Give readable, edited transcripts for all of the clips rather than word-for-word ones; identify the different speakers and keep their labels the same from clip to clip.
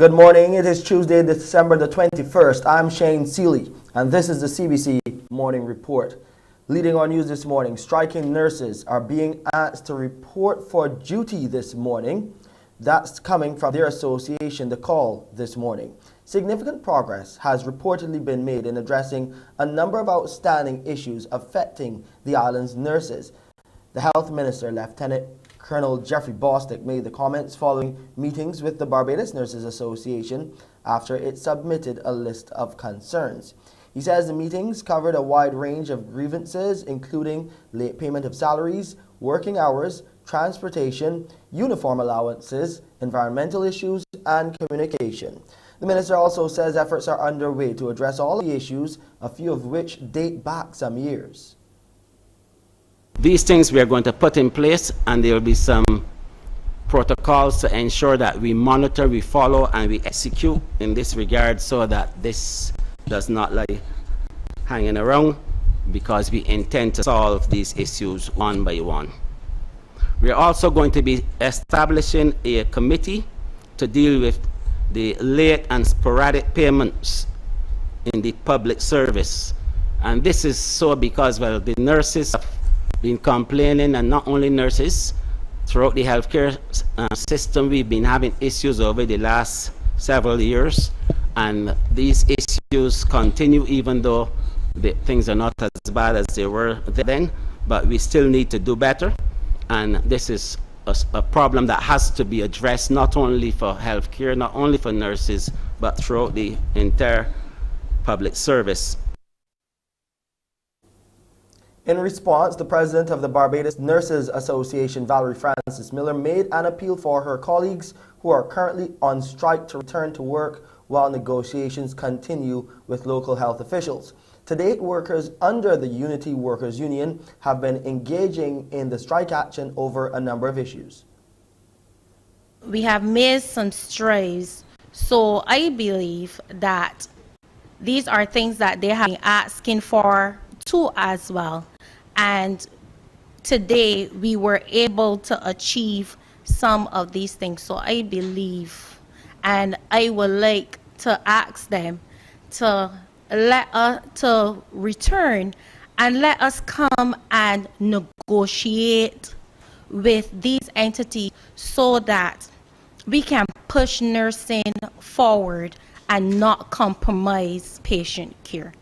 Speaker 1: Good morning. It is Tuesday, December the 21st. I'm Shane Seeley, and this is the CBC Morning Report. Leading our news this morning, striking nurses are being asked to report for duty this morning. That's coming from their association, The Call, this morning. Significant progress has reportedly been made in addressing a number of outstanding issues affecting the island's nurses. The Health Minister, Lieutenant Colonel Jeffrey Bostic, made the comments following meetings with the Barbados Nurses Association after it submitted a list of concerns. He says the meetings covered a wide range of grievances, including late payment of salaries, working hours, transportation, uniform allowances, environmental issues, and communication. The minister also says efforts are underway to address all the issues, a few of which date back some years.
Speaker 2: These things we are going to put in place, and there will be some protocols to ensure that we monitor, we follow, and we execute in this regard so that this does not lie hanging around, because we intend to solve these issues one by one. We are also going to be establishing a committee to deal with the late and sporadic payments in the public service. And this is so because, well, the nurses have been complaining, and not only nurses, throughout the healthcare system, we've been having issues over the last several years, and these issues continue even though things are not as bad as they were then, but we still need to do better, and this is a problem that has to be addressed not only for healthcare, not only for nurses, but throughout the entire public service.
Speaker 1: In response, the president of the Barbados Nurses Association, Valerie Francis Miller, made an appeal for her colleagues who are currently on strike to return to work while negotiations continue with local health officials. To date, workers under the Unity Workers Union have been engaging in the strike action over a number of issues.
Speaker 3: We have made some strides, so I believe that these are things that they have been asking for too as well. And today we were able to achieve some of these things. So I believe, and I would like to ask them to to return and let us come and negotiate with these entities so that we can push nursing forward and not compromise patient care.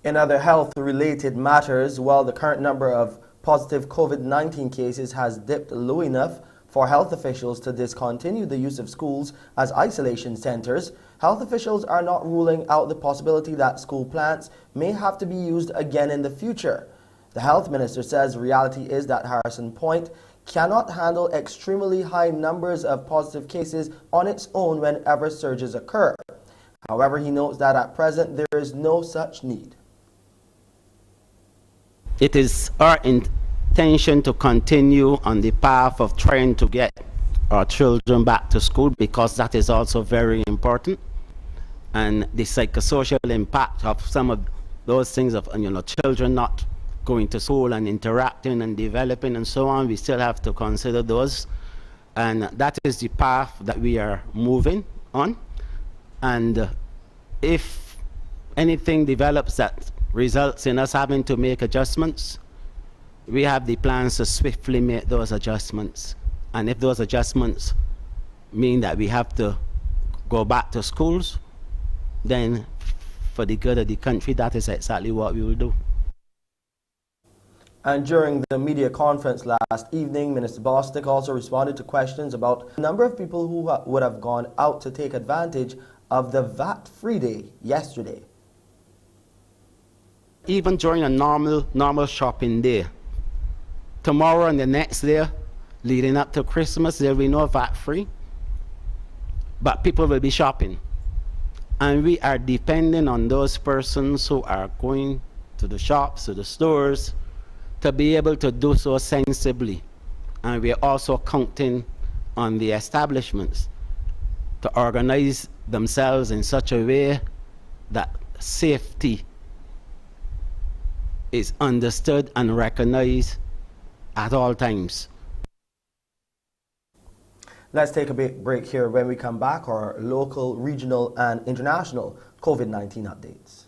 Speaker 1: In other health-related matters, while the current number of positive COVID-19 cases has dipped low enough for health officials to discontinue the use of schools as isolation centers, health officials are not ruling out the possibility that school plants may have to be used again in the future. The health minister says the reality is that Harrison Point cannot handle extremely high numbers of positive cases on its own whenever surges occur. However, he notes that at present there is no such need.
Speaker 2: It is our intention to continue on the path of trying to get our children back to school, because that is also very important. And the psychosocial impact of some of those things of, children not going to school and interacting and developing and so on, we still have to consider those. And that is the path that we are moving on. And if anything develops that results in us having to make adjustments, we have the plans to swiftly make those adjustments. And if those adjustments mean that we have to go back to schools, then for the good of the country, that is exactly what we will do.
Speaker 1: And during the media conference last evening, Minister Bostic also responded to questions about the number of people who would have gone out to take advantage of the VAT-free day yesterday.
Speaker 2: Even during a normal shopping day, tomorrow and the next day, leading up to Christmas, there will be no VAT-free, but people will be shopping. And we are depending on those persons who are going to the shops, to the stores, to be able to do so sensibly. And we are also counting on the establishments to organize themselves in such a way that safety is understood and recognized at all times.
Speaker 1: Let's take a big break here. When we come back, our local, regional, and international COVID-19 updates.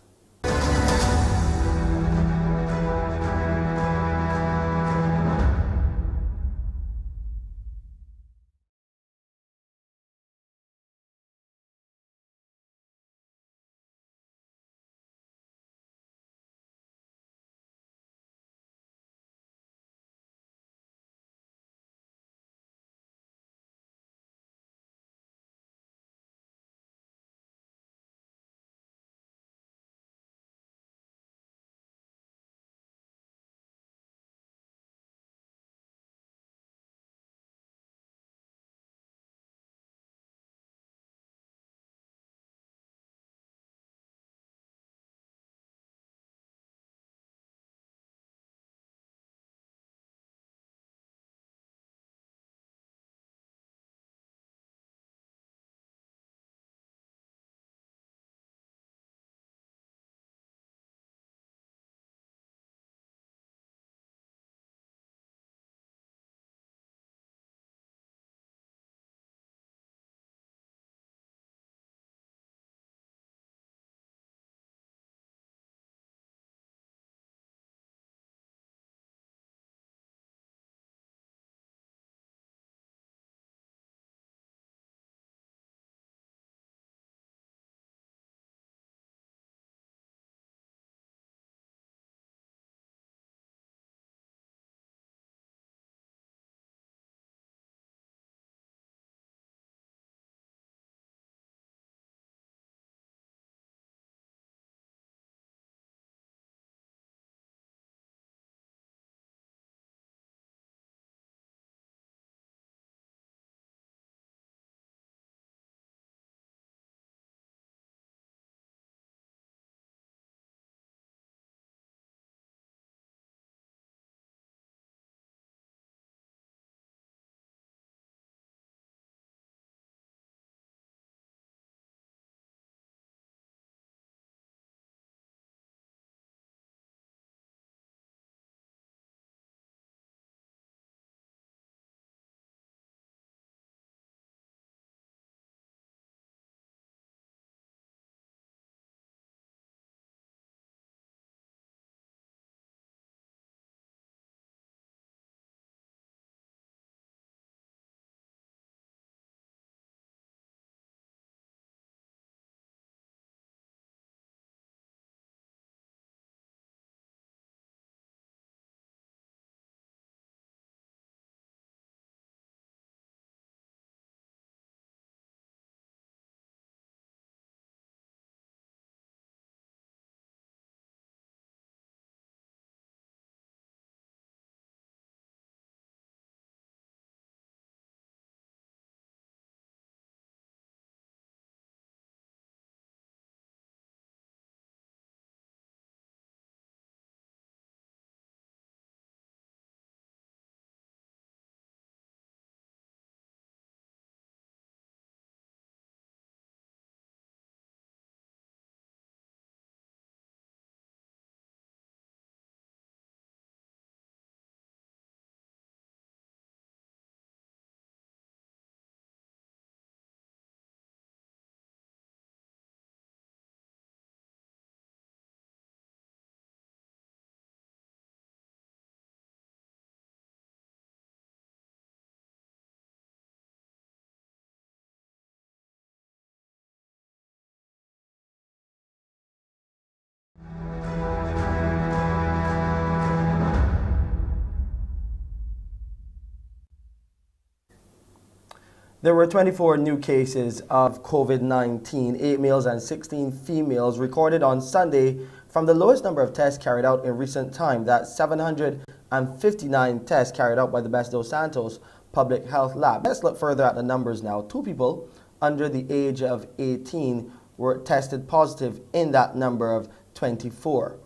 Speaker 1: There were 24 new cases of COVID-19, 8 males and 16 females recorded on Sunday from the lowest number of tests carried out in recent time. That's 759 tests carried out by the Best Dos Santos Public Health Lab. Let's look further at the numbers now. 2 people under the age of 18 were tested positive in that number of 24.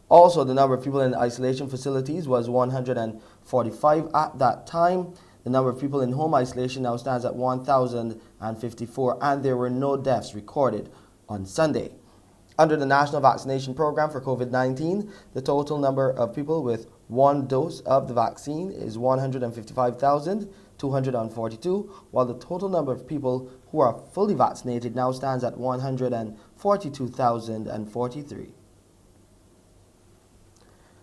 Speaker 1: Also, the number of people in isolation facilities was 145 at that time. The number of people in home isolation now stands at 1,054, and there were no deaths recorded on Sunday. Under the National Vaccination Program for COVID-19, the total number of people with 1 dose of the vaccine is 155,000. 242, while the total number of people who are fully vaccinated now stands at 142,043.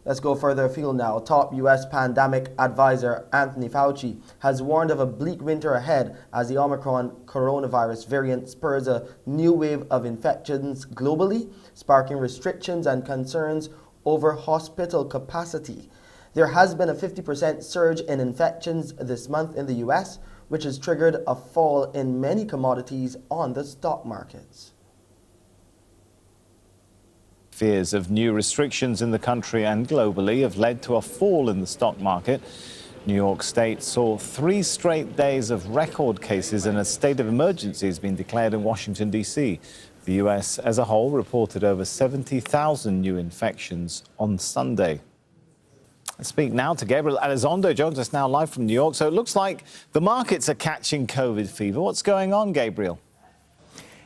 Speaker 1: Let's go further afield now. Top U.S. pandemic advisor Anthony Fauci has warned of a bleak winter ahead as the Omicron coronavirus variant spurs a new wave of infections globally, sparking restrictions and concerns over hospital capacity. There has been a 50% surge in infections this month in the U.S., which has triggered a fall in many commodities on the stock markets.
Speaker 4: Fears of new restrictions in the country and globally have led to a fall in the stock market. New York State saw 3 straight days of record cases and a state of emergency has been declared in Washington, D.C. The U.S. as a whole reported over 70,000 new infections on Sunday. Let's speak now to Gabriel Elizondo, joins us now live from New York. So it looks like the markets are catching COVID fever. What's going on, Gabriel?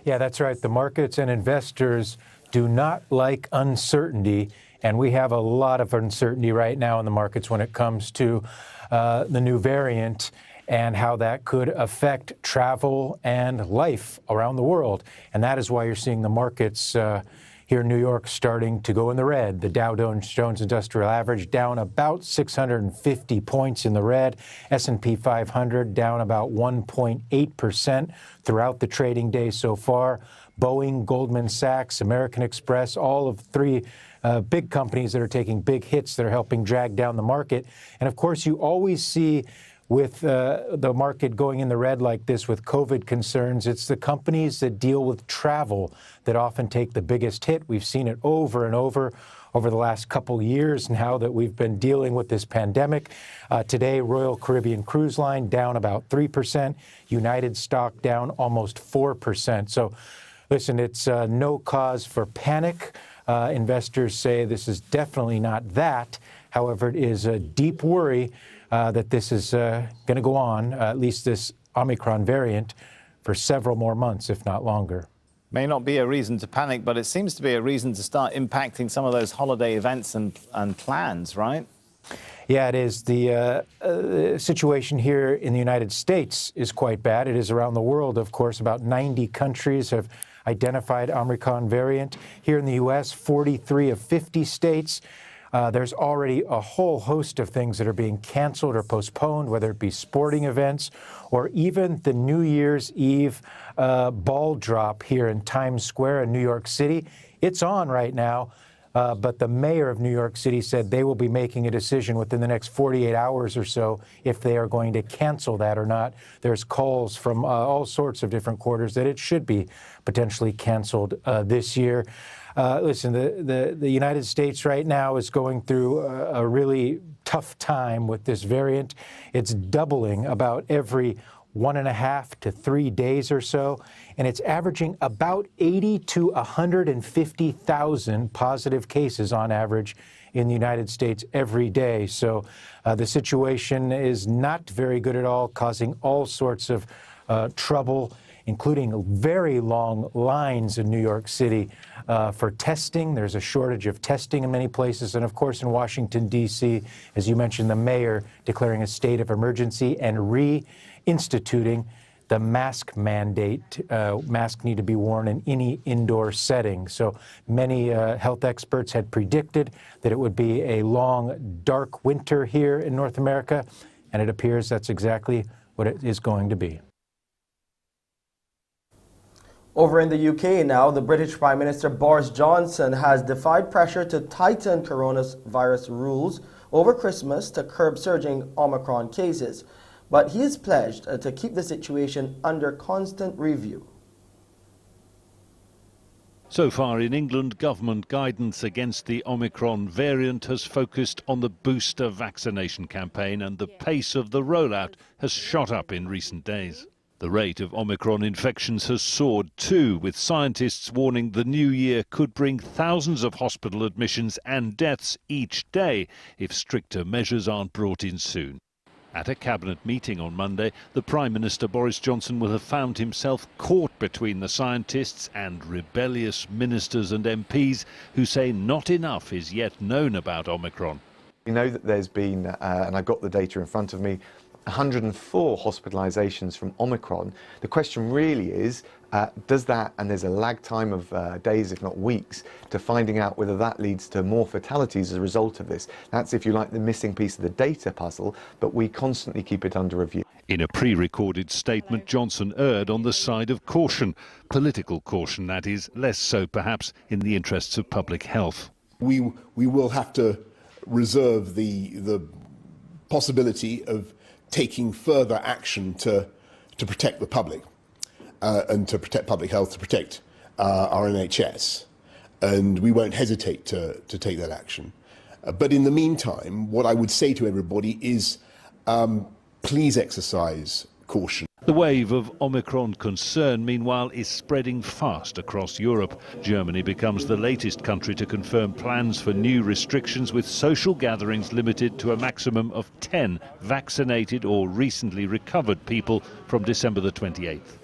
Speaker 5: Yeah, that's right. The markets and investors do not like uncertainty, and we have a lot of uncertainty right now in the markets when it comes to the new variant and how that could affect travel and life around the world. And that is why you're seeing the markets here in New York starting to go in the red. The Dow Jones Industrial Average down about 650 points in the red. S&P 500 down about 1.8% throughout the trading day so far. Boeing, Goldman Sachs, American Express, all of 3 big companies that are taking big hits that are helping drag down the market. And of course, you always see with the market going in the red like this with COVID concerns, it's the companies that deal with travel that often take the biggest hit. We've seen it over and over the last couple years now that we've been dealing with this pandemic. Today, Royal Caribbean Cruise Line down about 3%, United stock down almost 4%. So listen, it's no cause for panic. Investors say this is definitely not that. However, it is a deep worry that this is going to go on, at least this Omicron variant, for several more months, if not longer.
Speaker 4: May not be a reason to panic, but it seems to be a reason to start impacting some of those holiday events and plans, right?
Speaker 5: Yeah, it is. The situation here in the United States is quite bad. It is around the world, of course. About 90 countries have identified Omicron variant. Here in the U.S., 43 of 50 states. There's already a whole host of things that are being canceled or postponed, whether it be sporting events or even the New Year's Eve ball drop here in Times Square in New York City. It's on right now, but the mayor of New York City said they will be making a decision within the next 48 hours or so if they are going to cancel that or not. There's calls from all sorts of different quarters that it should be potentially canceled this year. Listen, the United States right now is going through a really tough time with this variant. It's doubling about every 1.5 to 3 days or so, and it's averaging about 80 to 150,000 positive cases on average in the United States every day. So the situation is not very good at all, causing all sorts of trouble, including very long lines in New York City for testing. There's a shortage of testing in many places. And of course, in Washington, D.C., as you mentioned, the mayor declaring a state of emergency and reinstituting the mask mandate. Masks need to be worn in any indoor setting. So many health experts had predicted that it would be a long, dark winter here in North America. And it appears that's exactly what it is going to be.
Speaker 1: Over in the UK now, the British Prime Minister Boris Johnson has defied pressure to tighten coronavirus rules over Christmas to curb surging Omicron cases. But he has pledged to keep the situation under constant review.
Speaker 6: So far in England, government guidance against the Omicron variant has focused on the booster vaccination campaign, and the pace of the rollout has shot up in recent days. The rate of Omicron infections has soared too, with scientists warning the new year could bring thousands of hospital admissions and deaths each day if stricter measures aren't brought in soon. At a cabinet meeting on Monday, the Prime Minister Boris Johnson will have found himself caught between the scientists and rebellious ministers and MPs who say not enough is yet known about Omicron.
Speaker 7: We know that there's been, and I've got the data in front of me, 104 hospitalizations from Omicron. The question really is, does that, and there's a lag time of days, if not weeks, to finding out whether that leads to more fatalities as a result of this. That's, if you like, the missing piece of the data puzzle, but we constantly keep it under review.
Speaker 6: In a pre-recorded statement, Johnson erred on the side of caution. Political caution, that is, less so perhaps in the interests of public health.
Speaker 8: We will have to reserve the possibility of taking further action to protect the public and to protect public health, to protect our NHS. And we won't hesitate to take that action. But in the meantime, what I would say to everybody is please exercise caution.
Speaker 6: The wave of Omicron concern, meanwhile, is spreading fast across Europe. Germany becomes the latest country to confirm plans for new restrictions, with social gatherings limited to a maximum of 10 vaccinated or recently recovered people from December the 28th.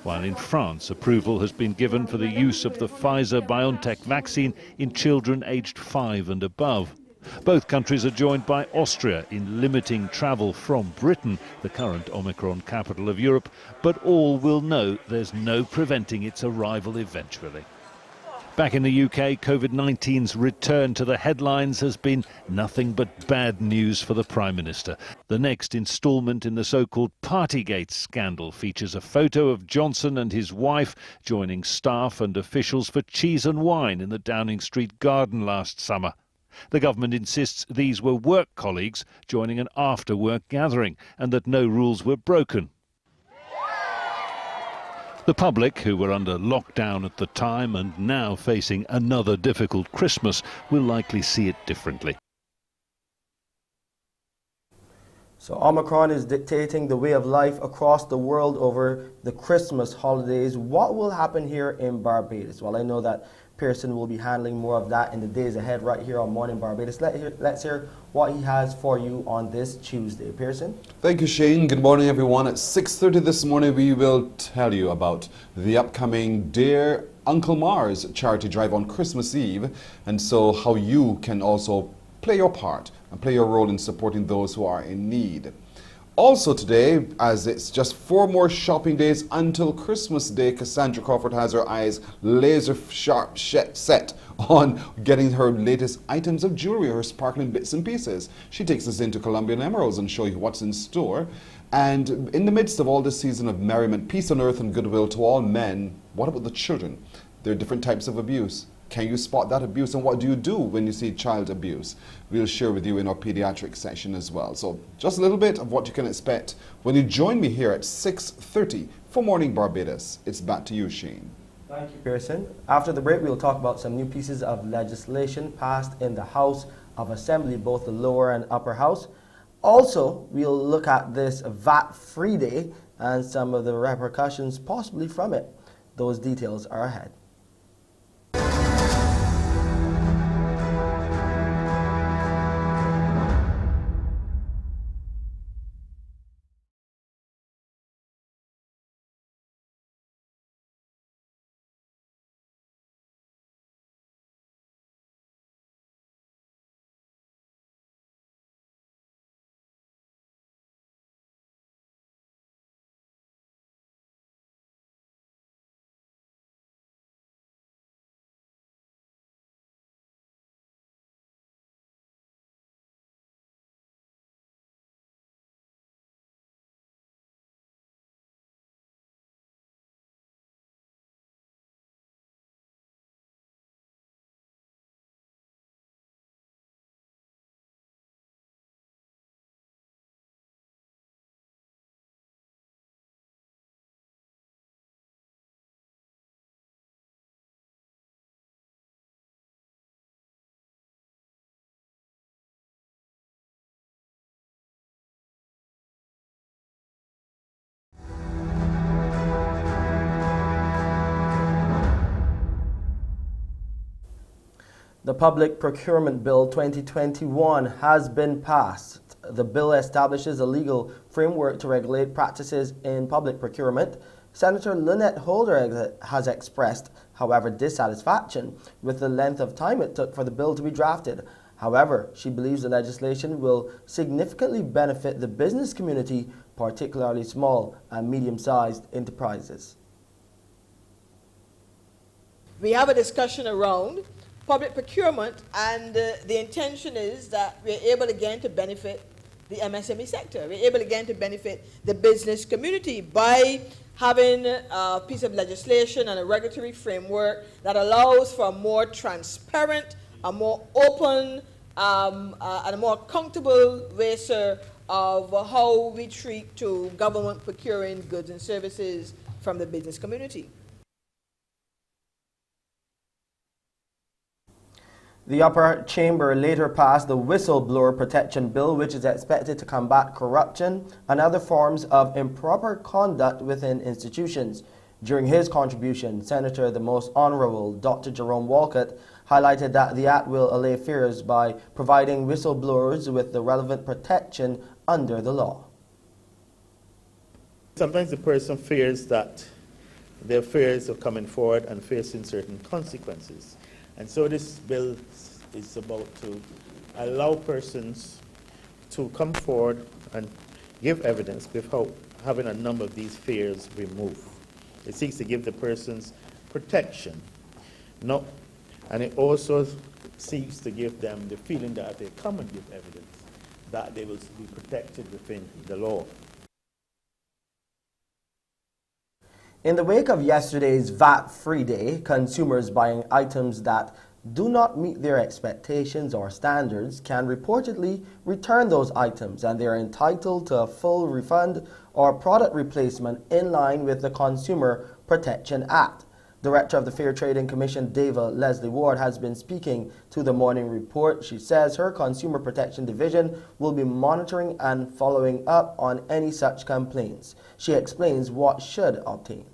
Speaker 6: While in France, approval has been given for the use of the Pfizer-BioNTech vaccine in children aged 5 and above. Both countries are joined by Austria in limiting travel from Britain, the current Omicron capital of Europe, but all will know there's no preventing its arrival eventually. Back in the UK, COVID-19's return to the headlines has been nothing but bad news for the Prime Minister. The next instalment in the so-called Partygate scandal features a photo of Johnson and his wife joining staff and officials for cheese and wine in the Downing Street garden last summer. The government insists these were work colleagues joining an after-work gathering and that no rules were broken. The public, who were under lockdown at the time and now facing another difficult Christmas, will likely see it differently.
Speaker 1: So Omicron is dictating the way of life across the world over the Christmas holidays. What will happen here in Barbados? Well, I know that Pearson will be handling more of that in the days ahead right here on Mornin Barbados. Let's hear what he has for you on this Tuesday. Pearson?
Speaker 9: Thank you, Shane. Good morning, everyone. At 6:30 this morning, we will tell you about the upcoming Dear Uncle Mars charity drive on Christmas Eve, and so how you can also play your part and play your role in supporting those who are in need. Also today, as it's just 4 more shopping days until Christmas Day, Cassandra Crawford has her eyes laser sharp set on getting her latest items of jewelry, her sparkling bits and pieces. She takes us into Colombian Emeralds and show you what's in store. And in the midst of all this season of merriment, peace on earth and goodwill to all men, what about the children? There are different types of abuse. Can you spot that abuse, and what do you do when you see child abuse? We'll share with you in our pediatric session as well. So just a little bit of what you can expect when you join me here at 6:30 for Morning Barbados. It's back to you, Shane.
Speaker 1: Thank you, Pearson. After the break, we'll talk about some new pieces of legislation passed in the House of Assembly, both the lower and upper house. Also, we'll look at this VAT-free day and some of the repercussions possibly from it. Those details are ahead. The Public Procurement Bill 2021 has been passed. The bill establishes a legal framework to regulate practices in public procurement. Senator Lynette Holder has expressed, however, dissatisfaction with the length of time it took for the bill to be drafted. However, she believes the legislation will significantly benefit the business community, particularly small and medium-sized enterprises.
Speaker 10: We have a discussion around public procurement, and the intention is that we're able again to benefit the MSME sector. We're able again to benefit the business community by having a piece of legislation and a regulatory framework that allows for a more transparent, a more open, and a more accountable way, sir, of how we treat to government procuring goods and services from the business community.
Speaker 1: The upper chamber later passed the Whistleblower Protection Bill, which is expected to combat corruption and other forms of improper conduct within institutions. During his contribution, Senator the Most Honorable Dr. Jerome Walcott highlighted that the act will allay fears by providing whistleblowers with the relevant protection under the law.
Speaker 11: Sometimes the person fears that their fears of coming forward and facing certain consequences. And so this bill is about to allow persons to come forward and give evidence without having a number of these fears removed. It seeks to give the persons protection, and it also seeks to give them the feeling that if they come and give evidence, that they will be protected within the law.
Speaker 1: In the wake of yesterday's VAT-free day, consumers buying items that do not meet their expectations or standards can reportedly return those items, and they are entitled to a full refund or product replacement in line with the Consumer Protection Act. Director of the Fair Trading Commission, Dava Leslie Ward, has been speaking to the Morning Report. She says her Consumer Protection Division will be monitoring and following up on any such complaints. She explains what should obtain.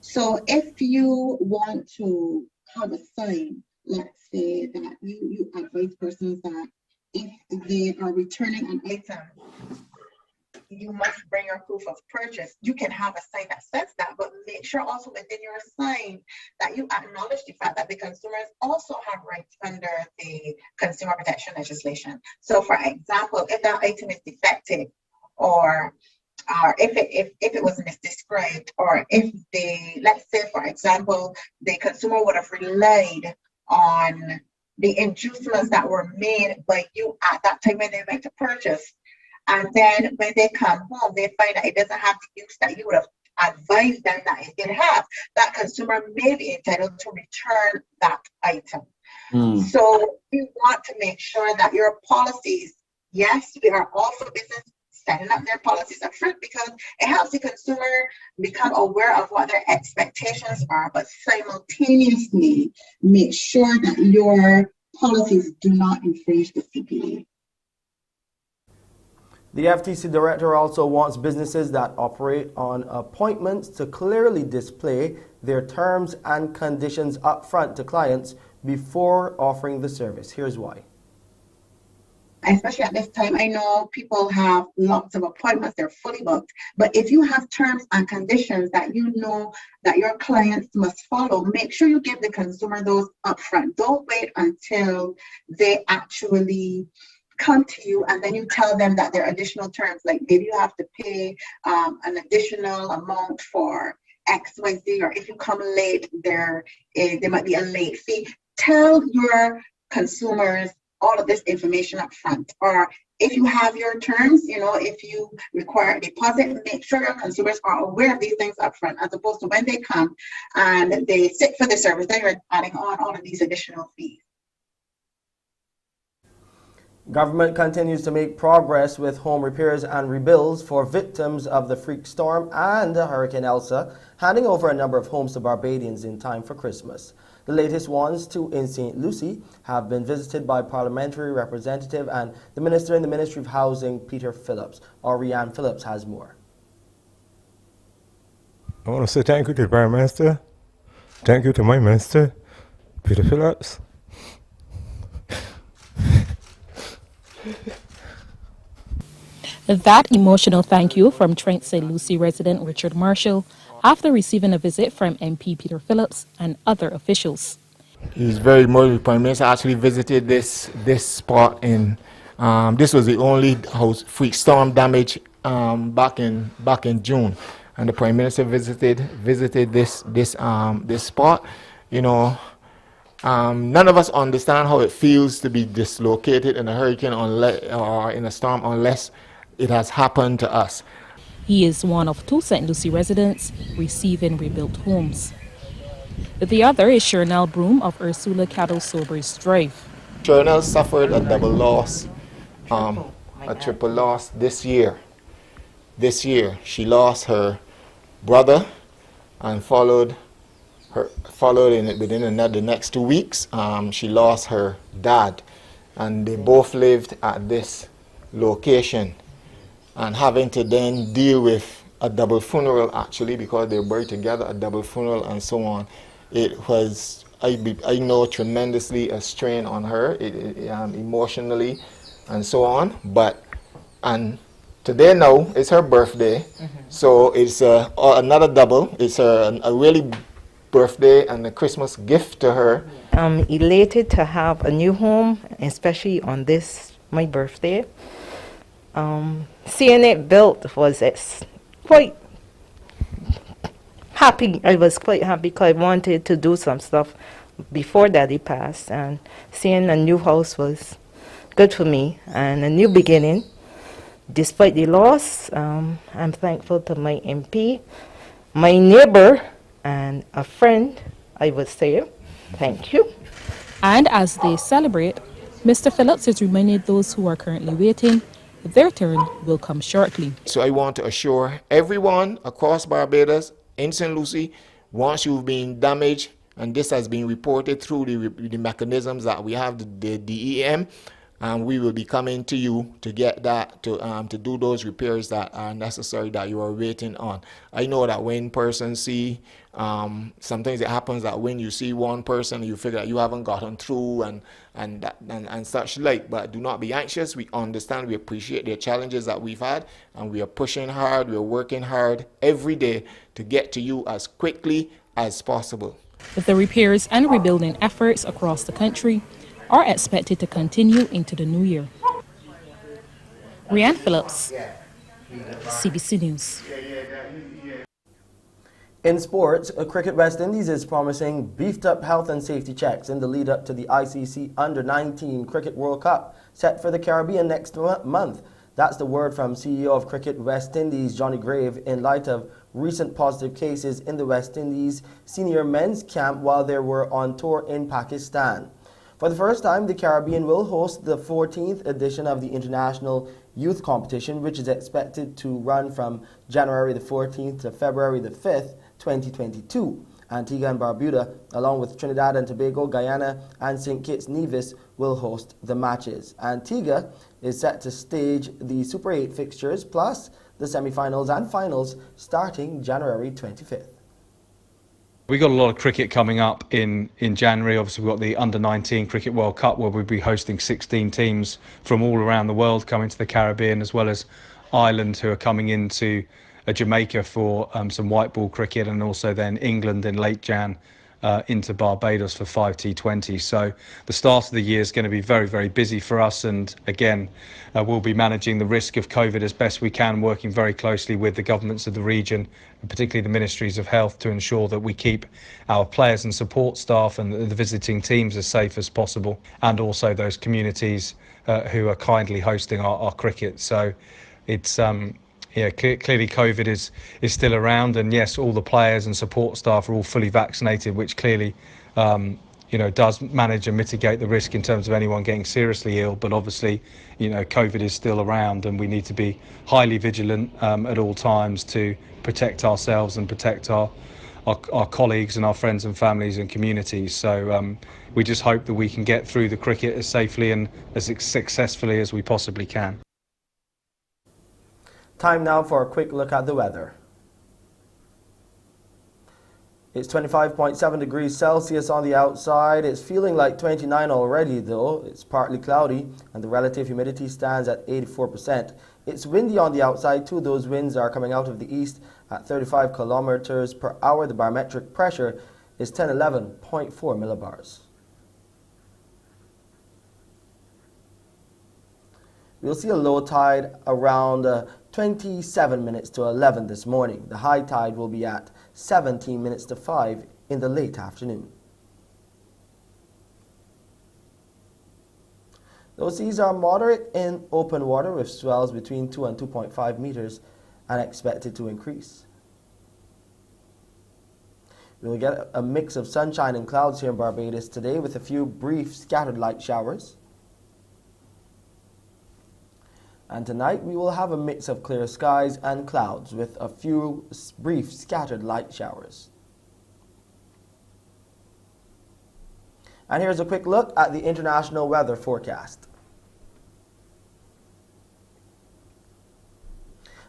Speaker 12: So if you want to have a sign, let's say that you advise persons that if they are returning an item, you must bring your proof of purchase. You can have a sign that says that, but make sure also within your sign that you acknowledge the fact that the consumers also have rights under the consumer protection legislation. So for example, if that item is defective, or if it was misdescribed, or if let's say for example, the consumer would have relied on the inducements that were made by you at that time when they went to purchase, and then when they come home, they find that it doesn't have the use that you would have advised them that it did have, that consumer may be entitled to return that item. So we want to make sure that your policies, yes, we are all for business setting up their policies up front, because it helps the consumer become aware of what their expectations are, but simultaneously make sure that your policies do not infringe the CPA.
Speaker 1: The FTC director also wants businesses that operate on appointments to clearly display their terms and conditions up front to clients before offering the service. Here's why.
Speaker 12: Especially at this time, I know people have lots of appointments, they're fully booked, but if you have terms and conditions that you know that your clients must follow, make sure you give the consumer those upfront. Don't wait until they actually come to you and then you tell them that there are additional terms, like maybe you have to pay an additional amount for XYZ, or if you come late, there might be a late fee. Tell your consumers all of this information up front. Or if you have your terms, if you require a deposit, make sure your consumers are aware of these things up front, as opposed to when they come and they sit for the service, then you're adding on all of these additional fees.
Speaker 1: Government continues to make progress with home repairs and rebuilds for victims of the freak storm and Hurricane Elsa, handing over a number of homes to Barbadians in time for Christmas. The latest ones, two in St. Lucie, have been visited by parliamentary representative and the minister in the Ministry of Housing, Peter Phillips. Orianne Phillips has more.
Speaker 13: I want to say thank you to the Prime Minister. Thank you to my minister, Peter Phillips.
Speaker 14: That emotional thank you from Trent St. Lucie resident Richard Marshall after receiving a visit from MP Peter Phillips and other officials.
Speaker 15: He's very motivated. Prime Minister actually visited this spot in. This was the only house freak storm damage back in June, and the Prime Minister visited this spot. You know, none of us understand how it feels to be dislocated in a hurricane or in a storm unless it has happened to us.
Speaker 14: He is one of 2 St. Lucie residents receiving rebuilt homes. The other is Chernel Broom of Ursula Cattle Sobers Drive.
Speaker 15: Chernel suffered a double loss, a triple loss this year. This year, she lost her brother and within the next 2 weeks, she lost her dad. And they both lived at this location. And having to then deal with a double funeral, actually, because they were buried together, a double funeral and so on. It was, I know, tremendously a strain on her, emotionally and so on. And today now, it's her birthday, so it's another double. It's a really birthday and a Christmas gift to her.
Speaker 16: I'm elated to have a new home, especially on my birthday. Seeing it built was quite happy. I was quite happy because I wanted to do some stuff before Daddy passed, and seeing a new house was good for me and a new beginning. Despite the loss, I'm thankful to my MP, my neighbor, and a friend, I would say. Thank you.
Speaker 14: And as they celebrate, Mr. Phillips has reminded those who are currently waiting that their turn will come shortly.
Speaker 15: So I want to assure everyone across Barbados, in St. Lucie, once you've been damaged, and this has been reported through the mechanisms that we have, the DEM, and we will be coming to you to get that, to do those repairs that are necessary that you are waiting on. I know that when persons see, sometimes it happens that when you see one person, you figure that you haven't gotten through and such like, but do not be anxious. We understand, we appreciate the challenges that we've had, and we are pushing hard, we are working hard every day to get to you as quickly as possible.
Speaker 14: The repairs and rebuilding efforts across the country are expected to continue into the new year. Rianne Phillips, CBC News.
Speaker 1: In sports, Cricket West Indies is promising beefed up health and safety checks in the lead up to the ICC Under-19 Cricket World Cup set for the Caribbean next month. That's the word from CEO of Cricket West Indies, Johnny Grave, in light of recent positive cases in the West Indies senior men's camp while they were on tour in Pakistan. For the first time, the Caribbean will host the 14th edition of the International Youth Competition, which is expected to run from January the 14th to February the 5th, 2022. Antigua and Barbuda, along with Trinidad and Tobago, Guyana, and St. Kitts Nevis, will host the matches. Antigua is set to stage the Super 8 fixtures, plus the semi-finals and finals, starting January 25th.
Speaker 17: We've got a lot of cricket coming up in January. Obviously, we've got the Under-19 Cricket World Cup, where we'll be hosting 16 teams from all around the world coming to the Caribbean, as well as Ireland, who are coming into Jamaica for some white ball cricket, and also then England in late Jan into Barbados for 5 T20s. So the start of the year is going to be very, very busy for us, and again we'll be managing the risk of COVID as best we can, working very closely with the governments of the region, and particularly the ministries of health, to ensure that we keep our players and support staff and the visiting teams as safe as possible, and also those communities who are kindly hosting our cricket. So it's yeah, clearly COVID is still around, and yes, all the players and support staff are all fully vaccinated, which clearly does manage and mitigate the risk in terms of anyone getting seriously ill. But obviously, COVID is still around, and we need to be highly vigilant at all times to protect ourselves and protect our colleagues and our friends and families and communities. So we just hope that we can get through the cricket as safely and as successfully as we possibly can.
Speaker 1: Time now for a quick look at the weather. It's 25.7 degrees Celsius on the outside. It's feeling like 29 already, though. It's partly cloudy, and the relative humidity stands at 84%. It's windy on the outside, too. Those winds are coming out of the east at 35 kilometers per hour. The barometric pressure is 1011.4 millibars. We'll see a low tide around 27 minutes to 11 this morning. The high tide will be at 17 minutes to 5 in the late afternoon. Those seas are moderate in open water with swells between 2 and 2.5 meters and expected to increase. We will get a mix of sunshine and clouds here in Barbados today with a few brief scattered light showers. And tonight we will have a mix of clear skies and clouds with a few brief scattered light showers. And here's a quick look at the international weather forecast.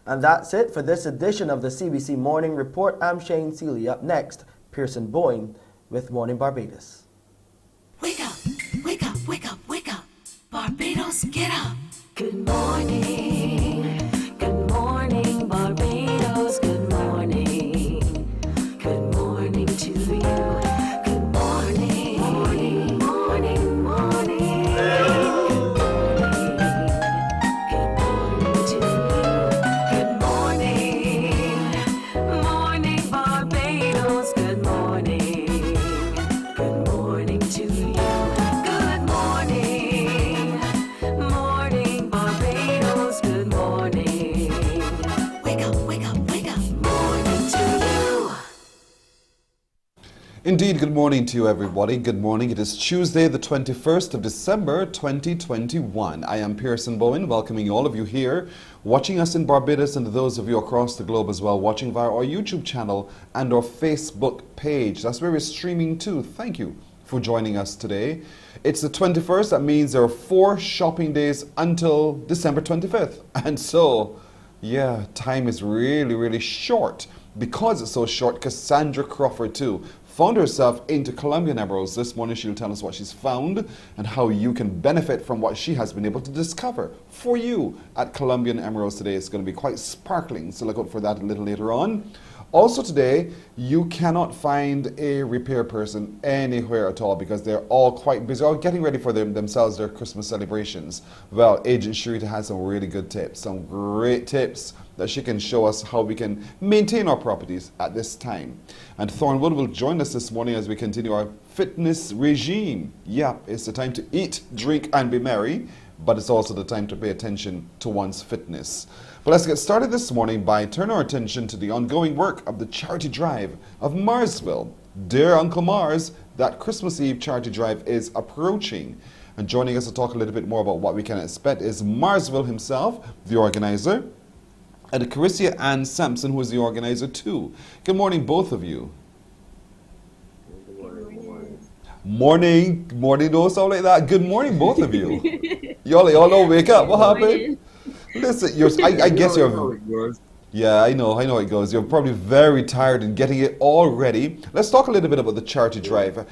Speaker 1: And that's it for this edition of the CBC Morning Report. I'm Shane Seeley. Up next, Pearson Boyne with Mornin Barbados.
Speaker 18: Wake up, wake up, wake up, wake up. Barbados, get up. Good morning, Barbados, good morning. Good morning to you. Good morning, morning, morning, morning. Good morning to you. Good morning, morning, Barbados, good morning. Good morning to you. Good morning, morning, Barbados, good morning. Wake up, wake up, wake up. Morning to you.
Speaker 9: Indeed, good morning to you, everybody. Good morning. It is Tuesday, the 21st of December, 2021. I am Pearson Bowen, welcoming all of you here, watching us in Barbados, and those of you across the globe as well, watching via our YouTube channel and our Facebook page. That's where we're streaming too. Thank you for joining us today. It's the 21st. That means there are 4 shopping days until December 25th. And so, yeah, time is really, really short. Because it's so short, Cassandra Crawford too found herself into Colombian emeralds. This morning she'll tell us what she's found and how you can benefit from what she has been able to discover for you at Colombian emeralds today. It's going to be quite sparkling, so look out for that a little later on. Also today, you cannot find a repair person anywhere at all because they're all quite busy, all getting ready for themselves, their Christmas celebrations. Well, Agent Sharita has some really good tips, some great tips that she can show us how we can maintain our properties at this time. And Thornwood will join us this morning as we continue our fitness regime. Yep, it's the time to eat, drink, and be merry, but it's also the time to pay attention to one's fitness. But let's get started this morning by turning our attention to the ongoing work of the charity drive of Marsville. Dear Uncle Mars, that Christmas Eve charity drive is approaching. And joining us to talk a little bit more about what we can expect is Marsville himself, the organizer, and Carissa Ann Sampson, who is the organizer too. Good morning, both of you. Morning, morning, don't sound like that. Good morning, both of you. y'all don't wake up. What happened? Listen, I guess you're. Yeah, I know how it goes. You're probably very tired and getting it all ready. Let's talk a little bit about the charity drive.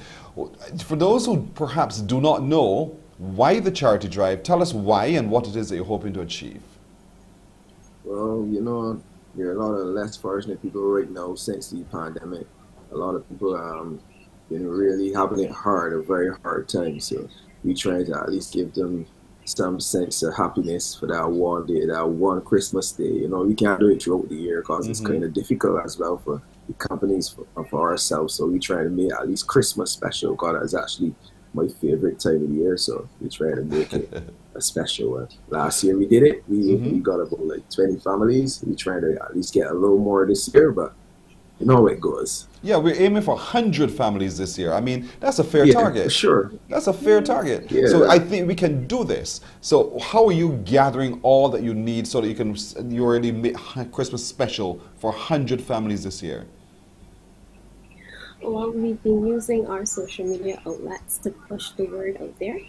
Speaker 9: For those who perhaps do not know why the charity drive, tell us why and what it is that you're hoping to achieve.
Speaker 19: Well, you know, there are a lot of less fortunate people right now since the pandemic. A lot of people been really having it hard, a very hard time. So we try to at least give them some sense of happiness for that one day, that one Christmas day. You know, we can't do it throughout the year because it's kind of difficult as well for the companies, for ourselves. So we try to make at least Christmas special because that's actually my favorite time of the year. So we try to make it a special one. Last year we did it. We got about like 20 families. We try to at least get a little more this year, but you know how it goes.
Speaker 9: Yeah, we're aiming for 100 families this year. I mean, that's a fair target.
Speaker 19: Sure.
Speaker 9: That's a fair target.
Speaker 19: Yeah.
Speaker 9: So I think we can do this. So how are you gathering all that you need so that you really make Christmas special for 100 families this year?
Speaker 20: Well, we've been using our social media outlets to push the word out there.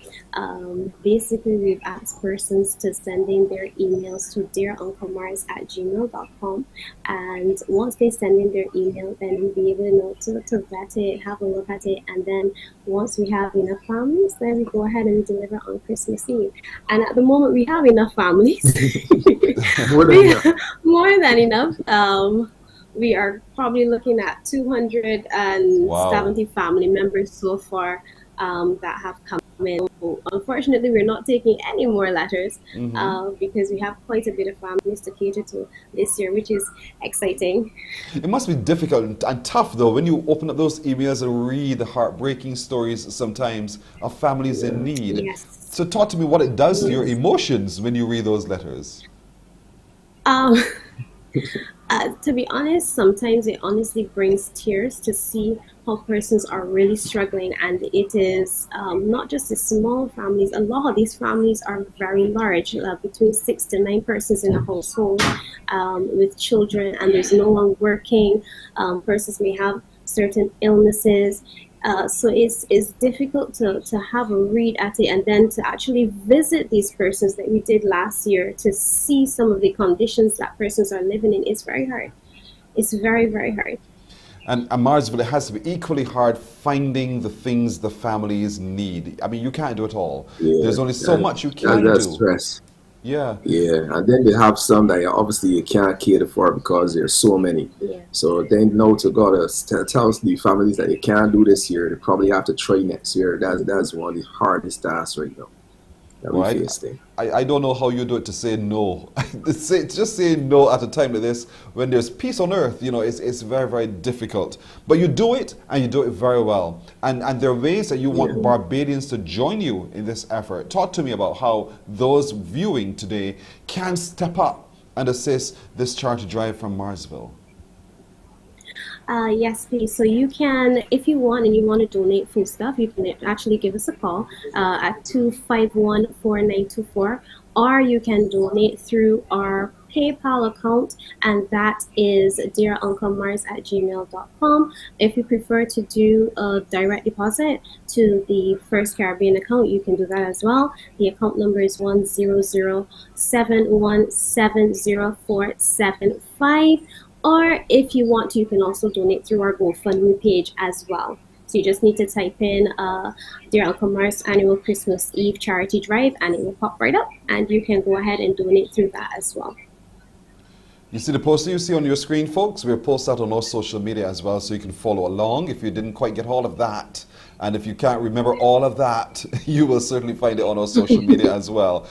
Speaker 20: Basically, we've asked persons to send in their emails to dearunclemars@gmail.com. And once they send in their email, then we'll be able to know to vet it, have a look at it. And then once we have enough families, then we go ahead and deliver on Christmas Eve. And at the moment, we have enough families. More than enough. We are probably looking at 270 family members so far that have come. Unfortunately, we're not taking any more letters
Speaker 9: Mhm.
Speaker 20: because we have quite a bit of families to cater to this year, which is exciting.
Speaker 9: It must be difficult and tough though when you open up those emails and read the heartbreaking stories sometimes of families in need.
Speaker 20: Yes.
Speaker 9: So talk to me what it does to your
Speaker 20: Yes.
Speaker 9: emotions when you read those letters.
Speaker 20: Um, to be honest, sometimes it honestly brings tears to see how persons are really struggling, and it is not just the small families. A lot of these families are very large, between 6 to 9 persons in a household, with children, and there's no one working. Persons may have certain illnesses. So it's difficult to have a read at it and then to actually visit these persons that we did last year to see some of the conditions that persons are living in. It's very hard. It's very, very hard.
Speaker 9: And Marsville, it has to be equally hard finding the things the families need. I mean, you can't do it all.
Speaker 19: Yeah,
Speaker 9: There's only so much you can
Speaker 19: that's
Speaker 9: do.
Speaker 19: stress.
Speaker 9: Yeah.
Speaker 19: Yeah, and then they have some that obviously you can't cater for because there's so many.
Speaker 20: Yeah.
Speaker 19: So they know to go to tell the families that you can't do this year. They probably have to try next year. That's one of the hardest tasks right now that we
Speaker 9: Right.
Speaker 19: face there.
Speaker 9: I don't know how you do it to say no. Just saying no at a time like this when there's peace on earth, you know, it's very, very difficult. But you do it and you do it very well. And there are ways that you want Barbadians to join you in this effort. Talk to me about how those viewing today can step up and assist this charity drive from Marsville.
Speaker 20: Yes, please. So you can, if you want and you want to donate food stuff, you can actually give us a call at 251-4924, or you can donate through our PayPal account, and that is dearunclemars@gmail.com. If you prefer to do a direct deposit to the First Caribbean account, you can do that as well. The account number is 10071704775. Or if you want to, you can also donate through our GoFundMe page as well. So you just need to type in Dear Uncle Mars Annual Christmas Eve Charity Drive, and it will pop right up, and you can go ahead and donate through that as well.
Speaker 9: You see the poster you see on your screen, folks? We're posted out on our social media as well, so you can follow along if you didn't quite get all of that. And if you can't remember all of that, you will certainly find it on our social media as well.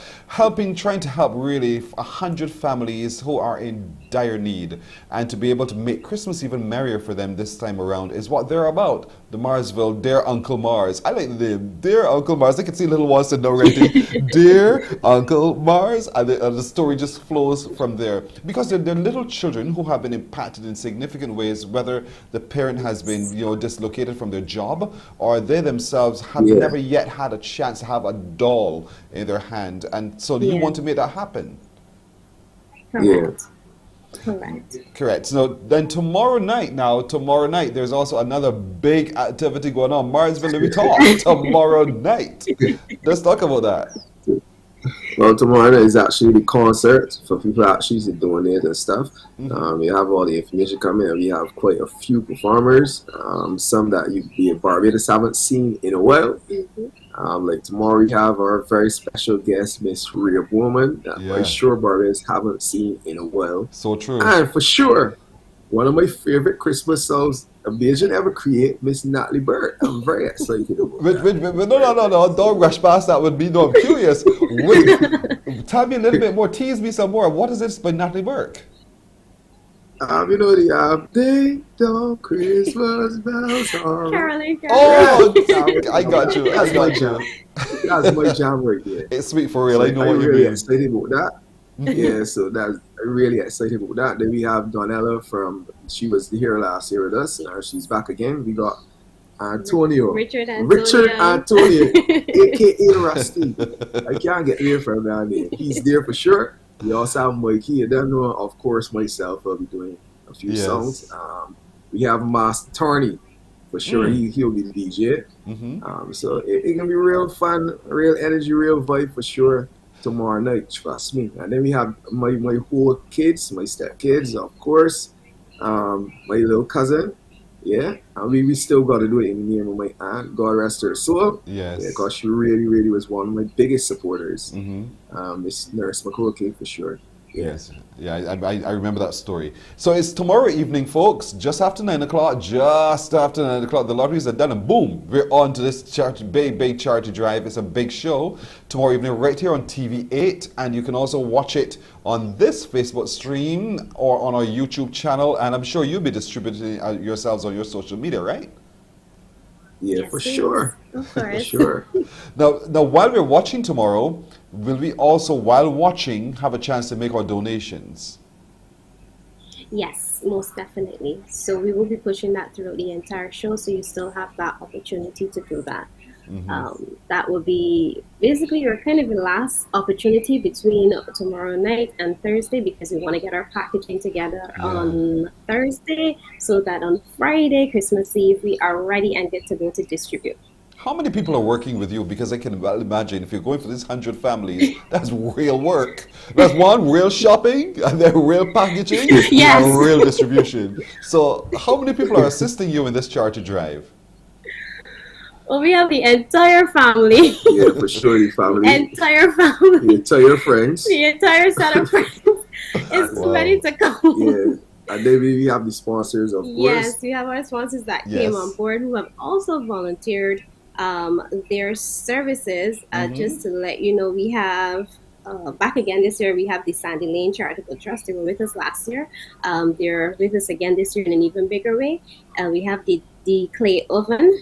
Speaker 9: Trying to help really 100 families who are in dire need, and to be able to make Christmas even merrier for them this time around is what they're about. The Marsville Dear Uncle Mars. I like the name, Dear Uncle Mars. I can see little ones sitting already. Dear Uncle Mars. And the story just flows from there. Because they're little children who have been impacted in significant ways, whether the parent has been, you know, dislocated from their job, or they themselves have never yet had a chance to have a doll in their hand. And so you want to make that happen.
Speaker 20: Correct. Correct.
Speaker 9: Correct. So then tomorrow night, there's also another big activity going on. Marsville, let me talk. Tomorrow night. Let's talk about that.
Speaker 19: Well, tomorrow night is actually the concert for people actually to donate and stuff. We have all the information coming, and we have quite a few performers. Some that you Barbados haven't seen in a while. Like tomorrow we have our very special guest, Miss Rhea Bowman, that I'm sure Barbados haven't seen in a while.
Speaker 9: So true.
Speaker 19: And for sure, one of my favorite Christmas songs a Vision ever create, Miss Natalie Bird. I'm very excited about
Speaker 9: that. No, don't rush past that with me. No, I'm curious. Wait, tell me a little bit more. Tease me some more. What is this by Natalie Burke?
Speaker 19: You know the Ding Dong Christmas bells on.
Speaker 20: Caroline.
Speaker 9: Oh, I got you.
Speaker 19: That's my jam. That's my jam right there.
Speaker 9: It's sweet for real.
Speaker 19: So
Speaker 9: I know what you
Speaker 19: really
Speaker 9: mean.
Speaker 19: Excited about that. Yeah, so that's really excited about that. Then we have Donella she was here last year with us. She's back again. We got Antonio.
Speaker 20: Richard Antonio,
Speaker 19: aka Rusty. I can't get away from that name. He's there for sure. We also have Mikey. I don't know, of course, myself. I'll be doing a few songs. We have Master Tarney. For sure, he'll be the DJ. So it can be real fun, real energy, real vibe for sure tomorrow night, trust me. And then we have my whole kids, my step kids, of course. My little cousin. Yeah, and we still got to do it in the name of my aunt, God rest her soul.
Speaker 9: Yes.
Speaker 19: Yeah, because she really, really was one of my biggest supporters. Miss Nurse McCoy for sure.
Speaker 9: Yes. Yeah, I remember that story. So it's tomorrow evening, folks, just after 9 o'clock, The lotteries are done and boom, we're on to this big charity drive. It's a big show tomorrow evening right here on TV8, and you can also watch it on this Facebook stream or on our YouTube channel, and I'm sure you'll be distributing yourselves on your social media, right?
Speaker 19: Yeah,
Speaker 20: Yes,
Speaker 19: for
Speaker 20: please.
Speaker 19: sure.
Speaker 20: Of
Speaker 19: For
Speaker 20: course.
Speaker 19: sure.
Speaker 9: Now, while we're watching tomorrow, will we also, while watching, have a chance to make our donations?
Speaker 20: Yes, most definitely. So we will be pushing that throughout the entire show, so you still have that opportunity to do that. That will be basically your kind of last opportunity between tomorrow night and Thursday, because we want to get our packaging together on Thursday so that on Friday, Christmas Eve, we are ready and good to go to distribute.
Speaker 9: How many people are working with you? Because I can well imagine if you're going for these 100 families, that's real work. That's one, real shopping, and then real packaging,
Speaker 20: Yes.
Speaker 9: and real distribution. So how many people are assisting you in this charity drive?
Speaker 20: Well, we have the entire family.
Speaker 19: Yeah, for sure, the family.
Speaker 20: Entire family.
Speaker 19: The entire friends.
Speaker 20: The entire set of friends is ready to come.
Speaker 19: Yeah. And then we have the sponsors, of course.
Speaker 20: Yes, we have our sponsors that came
Speaker 19: Yes.
Speaker 20: on board who have also volunteered their services. Just to let you know, we have back again this year. We have the Sandy Lane Charitable Trust. They were with us last year. They're with us again this year in an even bigger way. We have the Clay Oven.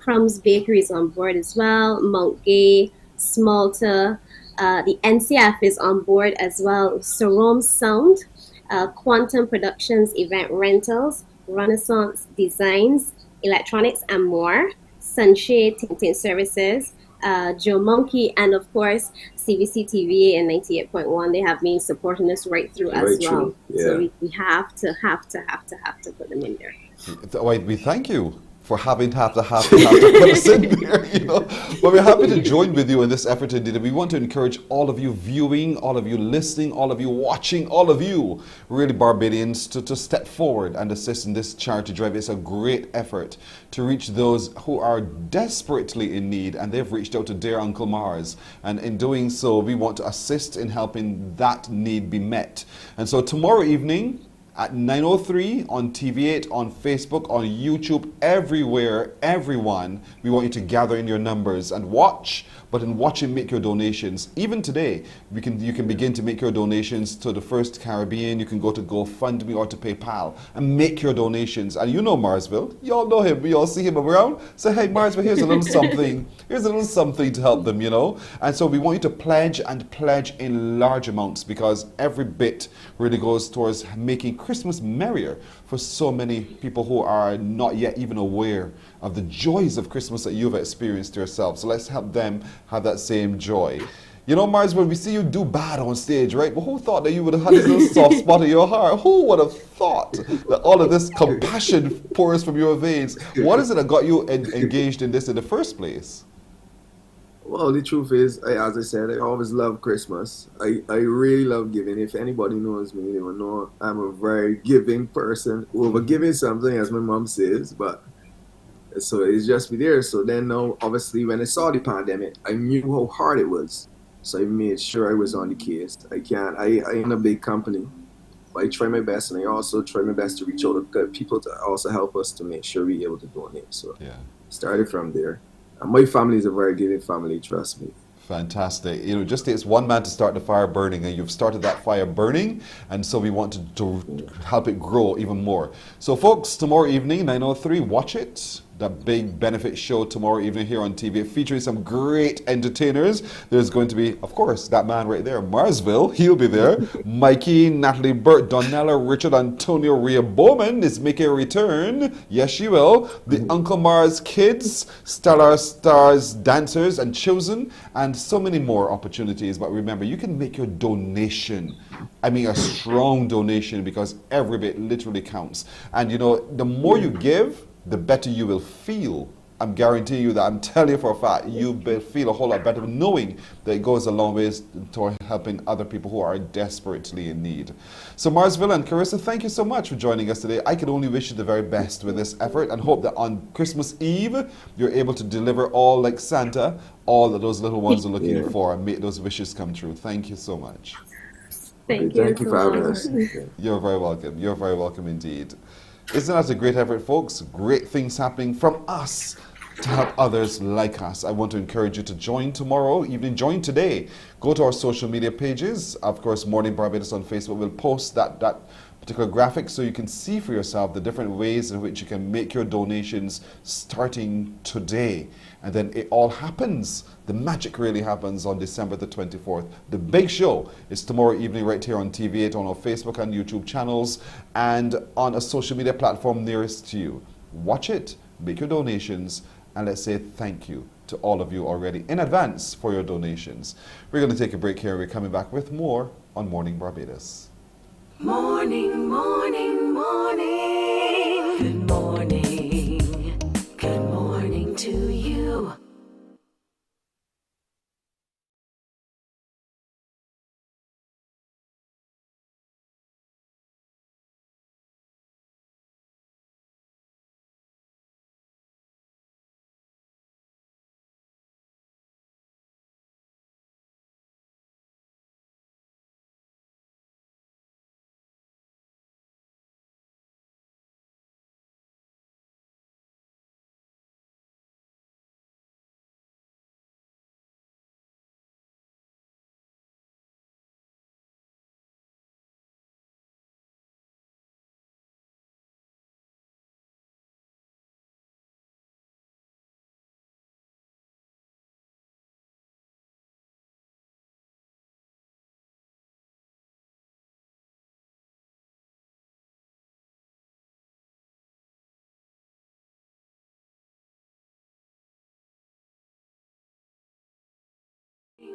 Speaker 20: Crumbs Bakery is on board as well. Mount Gay, Smalta, the NCF is on board as well. Sarome Sound, Quantum Productions, Event Rentals, Renaissance Designs, Electronics and more. Sunshade Tintin Services, Joe Monkey, and of course CBC TV and 98.1. They have been supporting us right through as well. So we have to put them in there.
Speaker 9: Wait, we thank you for having to put us in there, you know. But we're happy to join with you in this effort indeed. We want to encourage all of you viewing, all of you listening, all of you watching, all of you really Barbadians to step forward and assist in this charity drive. It's a great effort to reach those who are desperately in need, and they've reached out to Dear Uncle Mars. And in doing so, we want to assist in helping that need be met. And so tomorrow evening, at 9:03 on TV8, on Facebook, on YouTube, everywhere, everyone, we want you to gather in your numbers and watch. But in watching, make your donations. Even today, you can begin to make your donations to the First Caribbean. You can go to GoFundMe or to PayPal and make your donations. And you know Marsville. You all know him. We all see him around. Say, hey, Marsville, here's a little something. Here's a little something to help them, you know. And so we want you to pledge and pledge in large amounts, because every bit really goes towards making Christmas merrier for so many people who are not yet even aware of the joys of Christmas that you've experienced yourself. So let's help them have that same joy. You know, Mars, when we see you do bad on stage, right? But who thought that you would have had this little soft spot in your heart? Who would have thought that all of this compassion pours from your veins? What is it that got you engaged in this in the first place?
Speaker 19: Well, the truth is, as I said, I always love Christmas. I really love giving. If anybody knows me, they will know I'm a very giving person. Over-giving something, as my mom says, but so it's just be there. So then now, obviously, when I saw the pandemic, I knew how hard it was. So I made sure I was on the case. I in a big company, but I try my best, and I also try my best to reach out to people to also help us to make sure we're able to donate. So started from there. And my family is a very giving family, trust me.
Speaker 9: Fantastic. You know, it just takes one man to start the fire burning, and you've started that fire burning, and so we want to help it grow even more. So folks, tomorrow evening, 9:03, watch it. That big benefit show tomorrow evening here on TV, featuring some great entertainers. There's going to be, of course, that man right there, Marsville. He'll be there. Mikey, Natalie Burt, Donnella, Richard Antonio, Rhea Bowman is making a return. Yes, she will. The Uncle Mars Kids, Stellar Stars Dancers and Chosen, and so many more opportunities. But remember, you can make your donation. I mean, a strong donation, because every bit literally counts. And you know, the more you give, the better you will feel. I'm guaranteeing you that. I'm telling you for a fact, you will feel a whole lot better knowing that it goes a long way toward helping other people who are desperately in need. So Marsville and Carissa, thank you so much for joining us today. I can only wish you the very best with this effort, and hope that on Christmas Eve, you're able to deliver all like Santa, all that those little ones are looking for, and make those wishes come true. Thank you so much.
Speaker 20: Thank you
Speaker 19: Thank you
Speaker 20: so
Speaker 19: for having
Speaker 20: much.
Speaker 19: us.
Speaker 9: You're very welcome. You're very welcome indeed. Isn't that a great effort, folks? Great things happening from us to help others like us. I want to encourage you to join tomorrow evening. Join today. Go to our social media pages. Of course, Morning Barbados on Facebook will post that particular graphic so you can see for yourself the different ways in which you can make your donations starting today. And then it all happens. The magic really happens on December the 24th. The big show is tomorrow evening right here on TV8, on our Facebook and YouTube channels, and on a social media platform nearest to you. Watch it, make your donations, and let's say thank you to all of you already in advance for your donations. We're going to take a break here. We're coming back with more on Morning Barbados.
Speaker 18: Morning, morning, morning. Good morning. Good morning to you.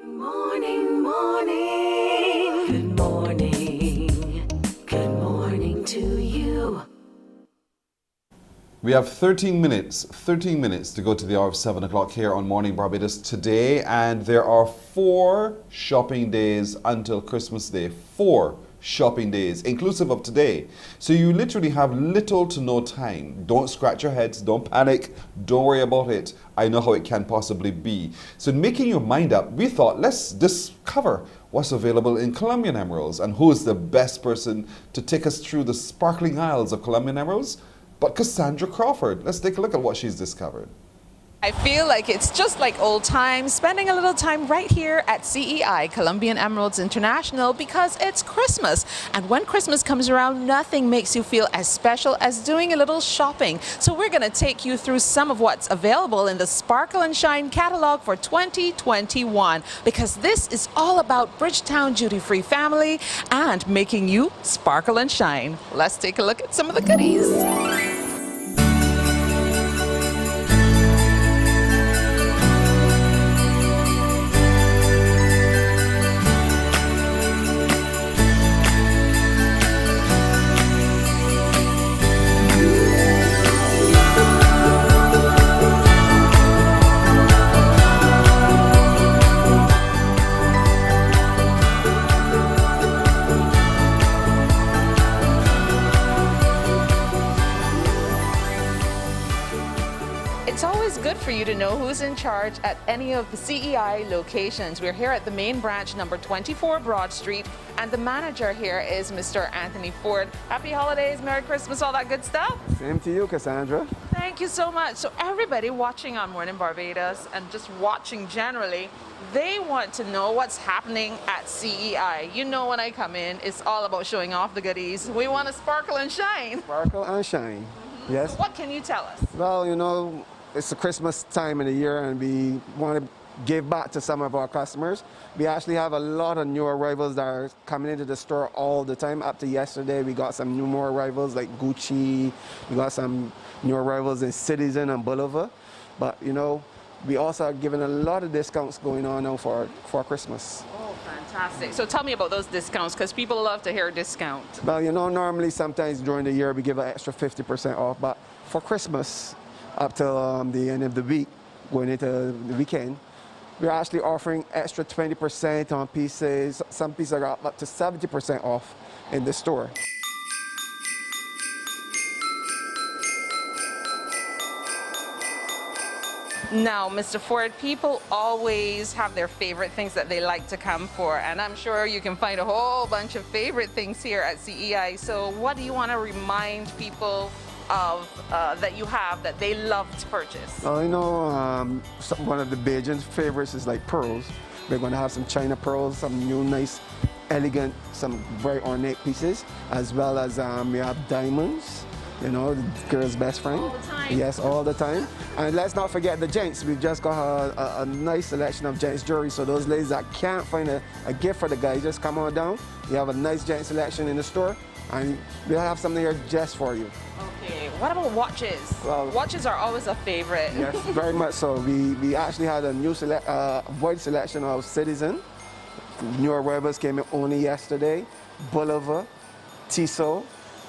Speaker 18: Morning, morning. Good morning. Good morning to you.
Speaker 9: We have 13 minutes to go to the hour of 7 o'clock here on Morning Barbados today, and there are 4 shopping days until Christmas Day. 4 shopping days, inclusive of today. So you literally have little to no time. Don't scratch your heads, don't panic, don't worry about it. I know how it can possibly be. So in making your mind up, we thought let's discover what's available in Colombian emeralds and who is the best person to take us through the sparkling aisles of Colombian emeralds. But Cassandra Crawford, let's take a look at what she's discovered.
Speaker 21: I feel like it's just like old times, spending a little time right here at CEI, Colombian Emeralds International, because it's Christmas. And when Christmas comes around, nothing makes you feel as special as doing a little shopping. So we're going to take you through some of what's available in the Sparkle and Shine catalog for 2021, because this is all about Bridgetown duty-free family and making you sparkle and shine. Let's take a look at some of the goodies. It's always good for you to know who's in charge at any of the CEI locations. We're here at the main branch, number 24 Broad Street, and the manager here is Mr. Anthony Ford. Happy holidays, Merry Christmas, all that good stuff.
Speaker 22: Same to you, Cassandra.
Speaker 21: Thank you so much. So everybody watching on Morning Barbados and just watching generally, they want to know what's happening at CEI. You know, when I come in, it's all about showing off the goodies. We want to sparkle and shine.
Speaker 22: Sparkle and shine. Yes.
Speaker 21: So what can you tell us?
Speaker 22: Well, you know, it's the Christmas time of the year and we want to give back to some of our customers. We actually have a lot of new arrivals that are coming into the store all the time. Up to yesterday, we got some more arrivals like Gucci. We got some new arrivals in Citizen and Boulevard. But, you know, we also are giving a lot of discounts going on now for Christmas.
Speaker 21: Oh, fantastic. So tell me about those discounts, because people love to hear discount.
Speaker 22: Well, you know, normally sometimes during the year we give an extra 50% off, but for Christmas, up till the end of the week, going into the weekend, we're actually offering extra 20% on pieces. Some pieces are up to 70% off in the store.
Speaker 21: Now, Mr. Ford, people always have their favorite things that they like to come for, and I'm sure you can find a whole bunch of favorite things here at CEI. So what do you want to remind people of that you have that they love to purchase?
Speaker 22: You know, one of the Bajan favorites is like pearls. We're going to have some China pearls, some new nice, elegant, some very ornate pieces, as well as we have diamonds. You know, the girl's best friend.
Speaker 21: All the time.
Speaker 22: Yes, all the time. And let's not forget the gents. We've just got a nice selection of gents jewelry. So those ladies that can't find a gift for the guy, just come on down. We have a nice gent selection in the store, and we'll have something here just for you.
Speaker 21: Okay, what about watches?
Speaker 22: Well,
Speaker 21: watches are always a favorite.
Speaker 22: Yes, very much so. We actually had a new wide selection of Citizen. New arrivals came in only yesterday. Bolivar, Tissot.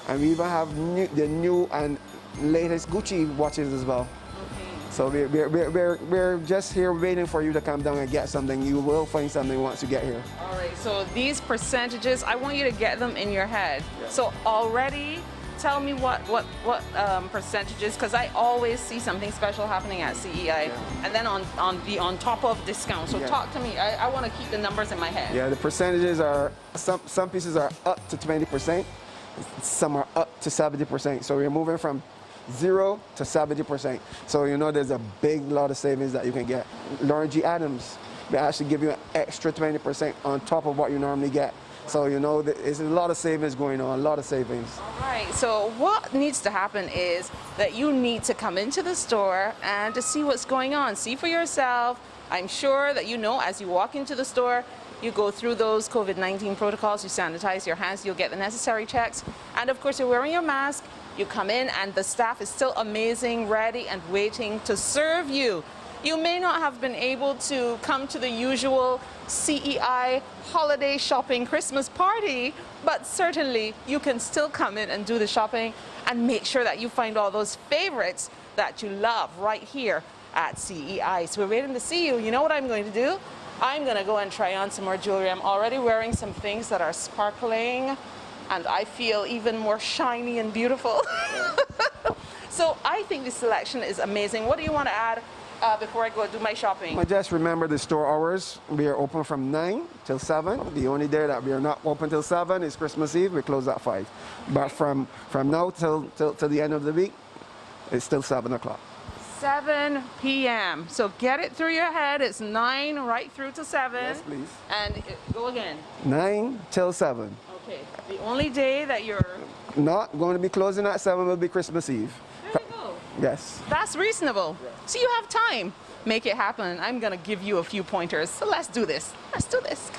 Speaker 22: And we even have the new and latest Gucci watches as well. Okay. So we're just here waiting for you to come down and get something. You will find something once you get here.
Speaker 21: All right, so these percentages, I want you to get them in your head. Yeah. So already, tell me what percentages, because I always see something special happening at CEI. Yeah. And then on top of discount. So talk to me. I want to keep the numbers in my head.
Speaker 22: Yeah, the percentages are, some pieces are up to 20%. Some are up to 70%. So we're moving from 0 to 70%. So you know there's a big lot of savings that you can get. Lauren G. Adams, we actually give you an extra 20% on top of what you normally get. So you know there's a lot of savings going on, a lot of savings.
Speaker 21: All right, so what needs to happen is that you need to come into the store and to see what's going on. See for yourself. I'm sure that you know as you walk into the store, you go through those COVID-19 protocols, you sanitize your hands, you'll get the necessary checks. And of course, you're wearing your mask, you come in and the staff is still amazing, ready and waiting to serve you. You may not have been able to come to the usual CEI holiday shopping Christmas party, but certainly you can still come in and do the shopping and make sure that you find all those favorites that you love right here at CEI. So we're waiting to see you. You know what I'm going to do? I'm going to go and try on some more jewelry. I'm already wearing some things that are sparkling, and I feel even more shiny and beautiful. So I think the selection is amazing. What do you want to add before I go do my shopping?
Speaker 22: Just remember the store hours. We are open from 9 till 7. The only day that we are not open till 7 is Christmas Eve. We close at 5. But from now till the end of the week, it's still 7 o'clock.
Speaker 21: 7 p.m. So get it through your head. It's 9 right through to 7.
Speaker 22: Yes, please.
Speaker 21: And go again.
Speaker 22: 9 till 7.
Speaker 21: Okay. The only day that you're
Speaker 22: not going to be closing at 7 will be Christmas Eve.
Speaker 21: There you go.
Speaker 22: Yes.
Speaker 21: That's reasonable. Yeah. So you have time. Make it happen. I'm going to give you a few pointers. So let's do this. Let's do this.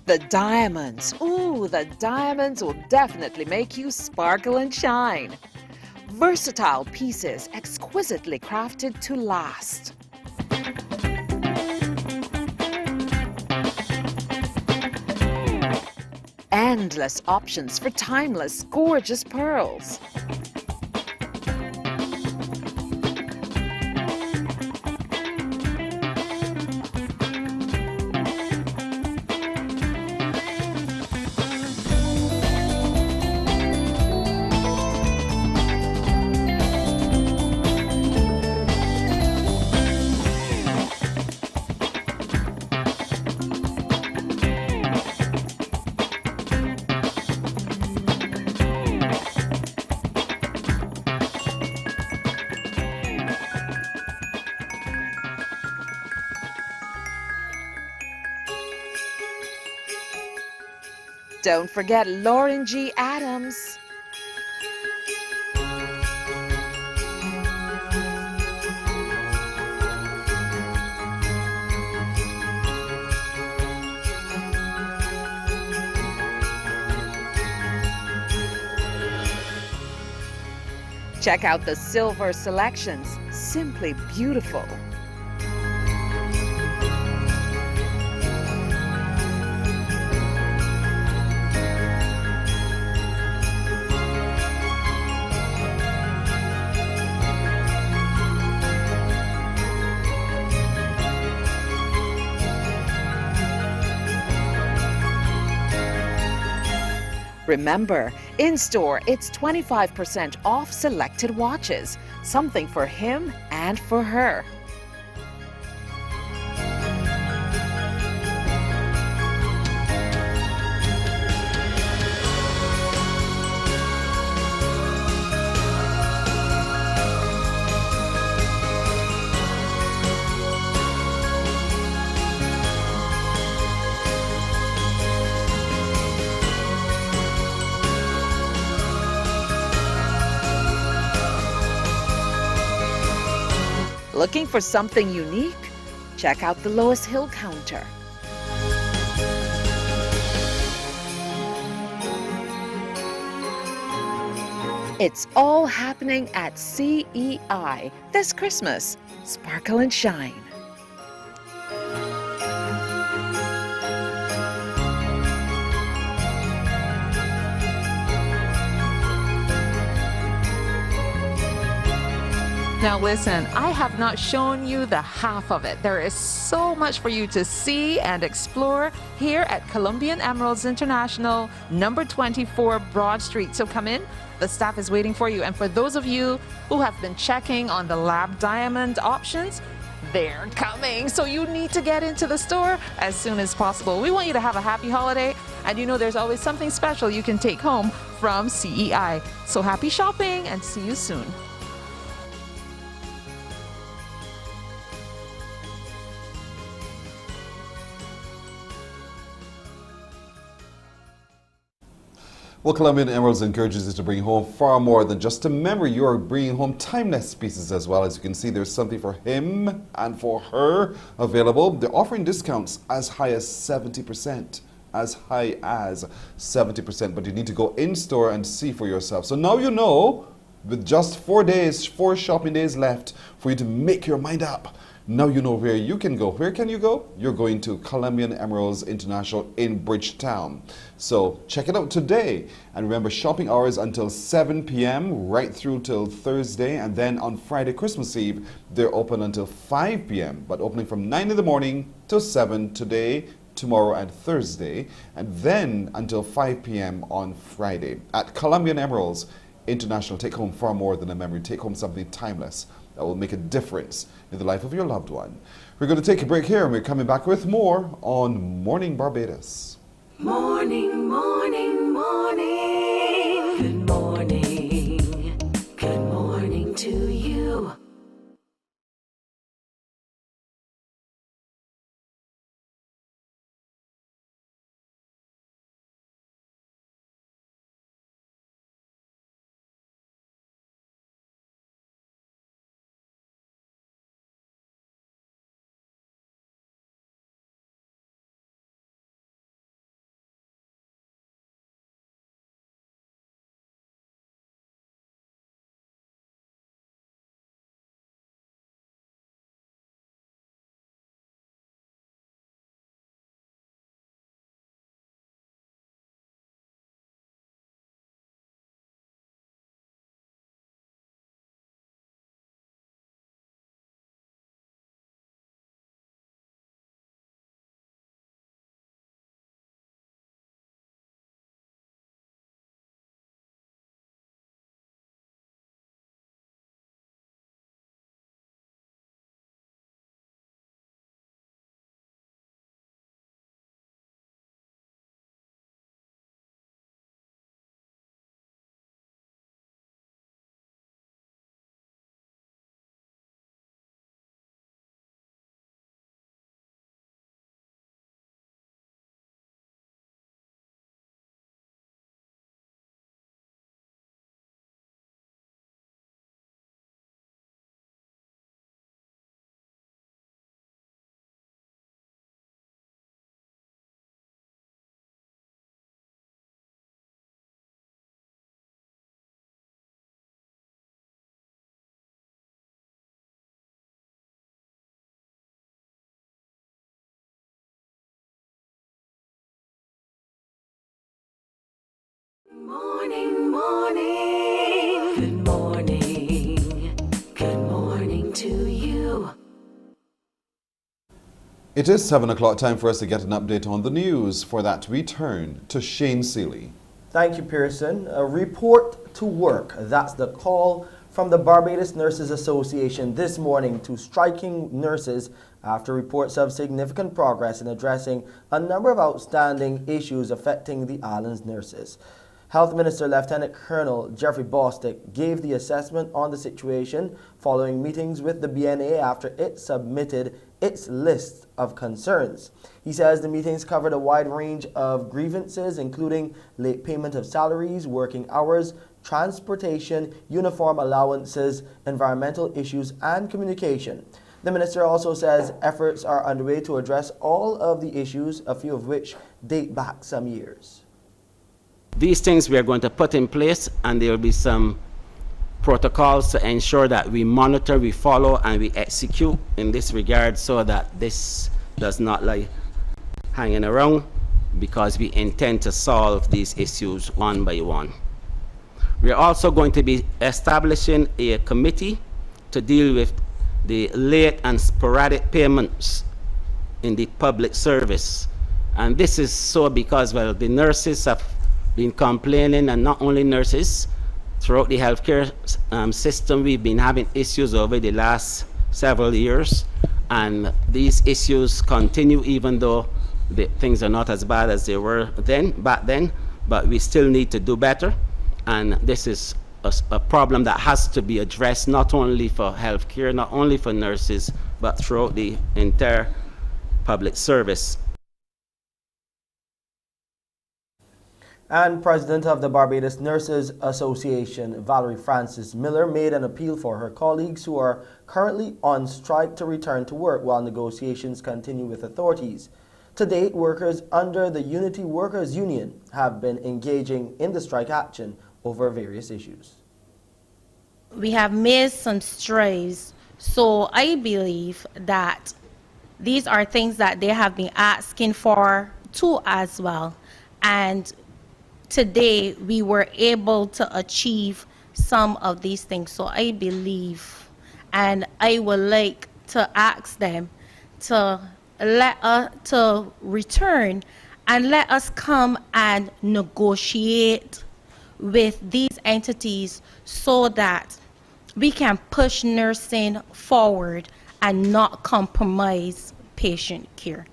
Speaker 2: The diamonds. Ooh, the diamonds will definitely make you sparkle and shine. Versatile pieces exquisitely crafted to last. Endless options for timeless, gorgeous pearls. Don't forget Lauren G. Adams. Check out the silver selections. Simply beautiful. Remember, in-store, it's 25% off selected watches. Something for him and for her. Looking for something unique? Check out the Lois Hill counter. It's all happening at CEI this Christmas. Sparkle and shine.
Speaker 21: Now listen, I have not shown you the half of it. There is so much for you to see and explore here at Colombian Emeralds International, number 24 Broad Street. So come in, the staff is waiting for you. And for those of you who have been checking on the lab diamond options, they're coming. So you need to get into the store as soon as possible. We want you to have a happy holiday, and you know there's always something special you can take home from CEI. So happy shopping and see you soon.
Speaker 9: Well, Colombian Emeralds encourages you to bring home far more than just a memory. You are bringing home timeless pieces as well. As you can see, there's something for him and for her available. They're offering discounts as high as 70%. As high as 70%. But you need to go in-store and see for yourself. So now you know, with just 4 shopping days left for you to make your mind up. Now you know where you can go. Where can you go? You're going to Colombian Emeralds International in Bridgetown. So check it out today. And remember, shopping hours until 7 p.m. right through till Thursday. And then on Friday, Christmas Eve, they're open until 5 p.m. But opening from 9 in the morning till 7 today, tomorrow and Thursday. And then until 5 p.m. on Friday. At Colombian Emeralds International, take home far more than a memory. Take home something timeless that will make a difference in the life of your loved one. We're going to take a break here, and we're coming back with more on Morning Barbados.
Speaker 18: Morning, morning, morning. Good morning. Good morning to you. Morning, morning. Good morning. Good morning to you.
Speaker 9: It is 7 o'clock, time for us to get an update on the news. For that, we turn to Shane Seeley.
Speaker 1: Thank you, Pearson. A report to work. That's the call from the Barbados Nurses Association this morning to striking nurses after reports of significant progress in addressing a number of outstanding issues affecting the island's nurses. Health Minister Lieutenant Colonel Jeffrey Bostick gave the assessment on the situation following meetings with the BNA after it submitted its list of concerns. He says the meetings covered a wide range of grievances, including late payment of salaries, working hours, transportation, uniform allowances, environmental issues, and communication. The minister also says efforts are underway to address all of the issues, a few of which date back some years.
Speaker 3: These things we are going to put in place, and there will be some protocols to ensure that we monitor, we follow, and we execute in this regard so that this does not lie hanging around, because we intend to solve these issues one by one. We are also going to be establishing a committee to deal with the late and sporadic payments in the public service. And this is so because, well, the nurses have been complaining, and not only nurses, throughout the healthcare system, we've been having issues over the last several years, and these issues continue even though things are not as bad as they were back then, but we still need to do better, and this is a problem that has to be addressed not only for healthcare, not only for nurses, but throughout the entire public service.
Speaker 1: And President of the Barbados Nurses Association, Valerie Francis Miller, made an appeal for her colleagues who are currently on strike to return to work while negotiations continue with authorities. To date, workers under the Unity Workers Union have been engaging in the strike action over various issues.
Speaker 4: We have made some strides, so I believe that these are things that they have been asking for too as well. And today we were able to achieve some of these things. So I believe, and I would like to ask them to to return and let us come and negotiate with these entities so that we can push nursing forward and not compromise patient care.